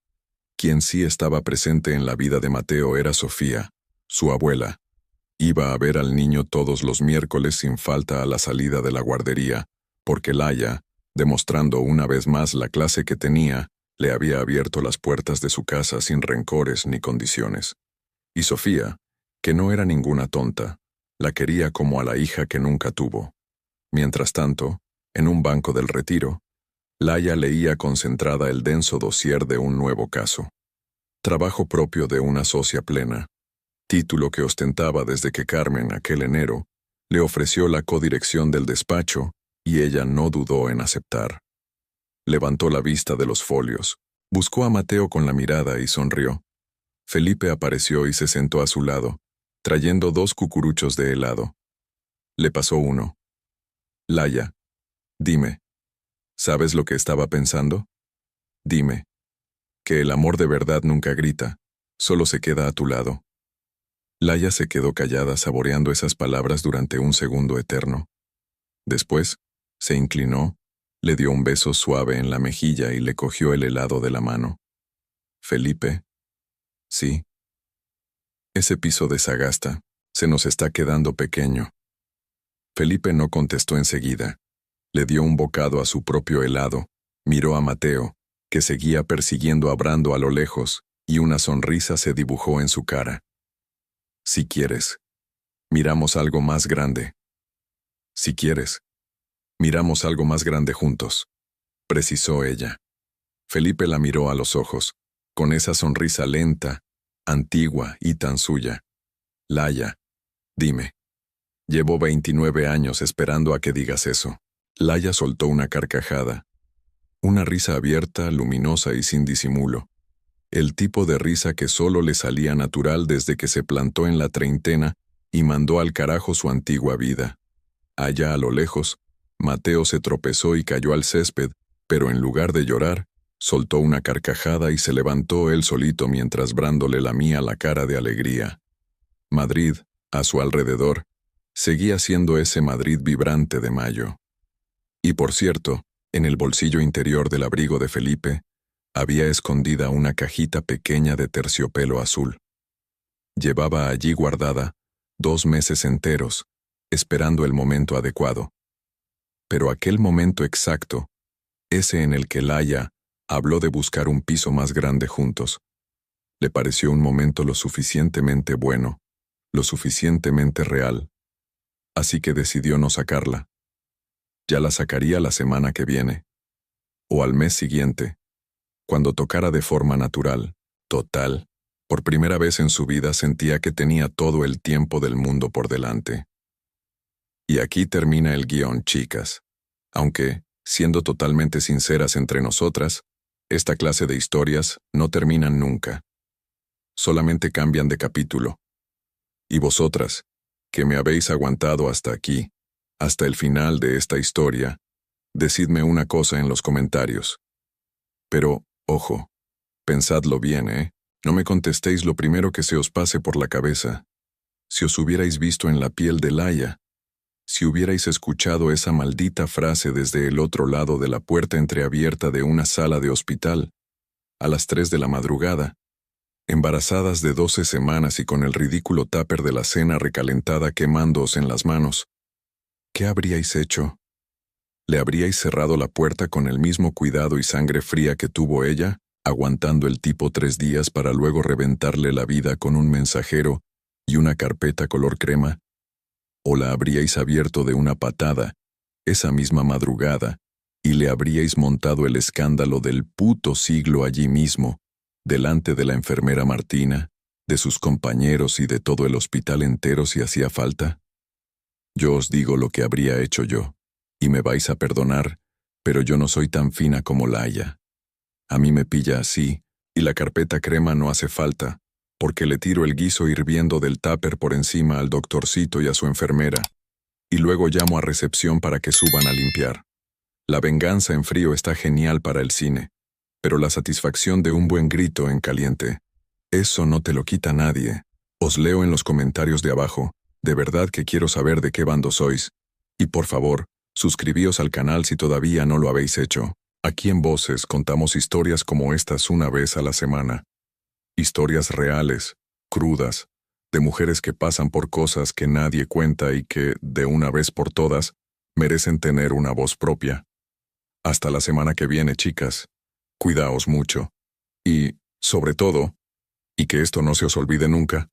Quien sí estaba presente en la vida de Mateo era Sofía, su abuela. Iba a ver al niño todos los miércoles sin falta a la salida de la guardería, porque Laia, demostrando una vez más la clase que tenía, le había abierto las puertas de su casa sin rencores ni condiciones. Y Sofía, que no era ninguna tonta, la quería como a la hija que nunca tuvo. Mientras tanto, en un banco del Retiro, Laia leía concentrada el denso dossier de un nuevo caso. Trabajo propio de una socia plena, título que ostentaba desde que Carmen, aquel enero, le ofreció la codirección del despacho y ella no dudó en aceptar. Levantó la vista de los folios, buscó a Mateo con la mirada y sonrió. Felipe apareció y se sentó a su lado, trayendo 2 cucuruchos de helado. Le pasó uno. Laia, dime, ¿sabes lo que estaba pensando? Dime, que el amor de verdad nunca grita, solo se queda a tu lado. Laia se quedó callada saboreando esas palabras durante un segundo eterno. Después, se inclinó, le dio un beso suave en la mejilla y le cogió el helado de la mano. Felipe. Sí. Ese piso de Sagasta se nos está quedando pequeño. Felipe no contestó enseguida. Le dio un bocado a su propio helado, miró a Mateo, que seguía persiguiendo a Brando a lo lejos, y una sonrisa se dibujó en su cara. Si quieres, miramos algo más grande. Si quieres, miramos algo más grande juntos, precisó ella. Felipe la miró a los ojos, con esa sonrisa lenta, antigua y tan suya. Laia, dime. Llevo 29 años esperando a que digas eso. Laia soltó una carcajada. Una risa abierta, luminosa y sin disimulo. El tipo de risa que solo le salía natural desde que se plantó en la treintena y mandó al carajo su antigua vida. Allá a lo lejos, Mateo se tropezó y cayó al césped, pero en lugar de llorar, soltó una carcajada y se levantó él solito mientras Brando le lamía la cara de alegría. Madrid, a su alrededor, seguía siendo ese Madrid vibrante de mayo. Y por cierto, en el bolsillo interior del abrigo de Felipe, había escondida una cajita pequeña de terciopelo azul. Llevaba allí guardada 2 meses enteros, esperando el momento adecuado. Pero aquel momento exacto, ese en el que Laia habló de buscar un piso más grande juntos, le pareció un momento lo suficientemente bueno, lo suficientemente real. Así que decidió no sacarla. Ya la sacaría la semana que viene. O al mes siguiente, cuando tocara de forma natural, total. Por primera vez en su vida sentía que tenía todo el tiempo del mundo por delante. Y aquí termina el guión, chicas. Aunque, siendo totalmente sinceras entre nosotras, esta clase de historias no terminan nunca. Solamente cambian de capítulo. Y vosotras, que me habéis aguantado hasta aquí, hasta el final de esta historia, decidme una cosa en los comentarios. Pero, ojo, pensadlo bien, ¿eh? No me contestéis lo primero que se os pase por la cabeza. Si os hubierais visto en la piel de Laia, si hubierais escuchado esa maldita frase desde el otro lado de la puerta entreabierta de una sala de hospital, a las 3 de la madrugada, embarazadas de 12 semanas y con el ridículo tupper de la cena recalentada quemándoos en las manos, ¿qué habríais hecho? ¿Le habríais cerrado la puerta con el mismo cuidado y sangre fría que tuvo ella, aguantando el tipo 3 días para luego reventarle la vida con un mensajero y una carpeta color crema? ¿O la habríais abierto de una patada, esa misma madrugada, y le habríais montado el escándalo del puto siglo allí mismo, delante de la enfermera Martina, de sus compañeros y de todo el hospital entero si hacía falta? Yo os digo lo que habría hecho yo, y me vais a perdonar, pero yo no soy tan fina como Laia. A mí me pilla así, y la carpeta crema no hace falta, porque le tiro el guiso hirviendo del tupper por encima al doctorcito y a su enfermera, y luego llamo a recepción para que suban a limpiar. La venganza en frío está genial para el cine, pero la satisfacción de un buen grito en caliente, eso no te lo quita nadie. Os leo en los comentarios de abajo, de verdad que quiero saber de qué bando sois, y por favor, suscribíos al canal si todavía no lo habéis hecho. Aquí en Voces contamos historias como estas una vez a la semana. Historias reales, crudas, de mujeres que pasan por cosas que nadie cuenta y que, de una vez por todas, merecen tener una voz propia. Hasta la semana que viene, chicas. Cuidaos mucho. Y, sobre todo, y que esto no se os olvide nunca,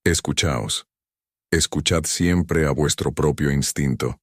escuchaos. Escuchad siempre a vuestro propio instinto.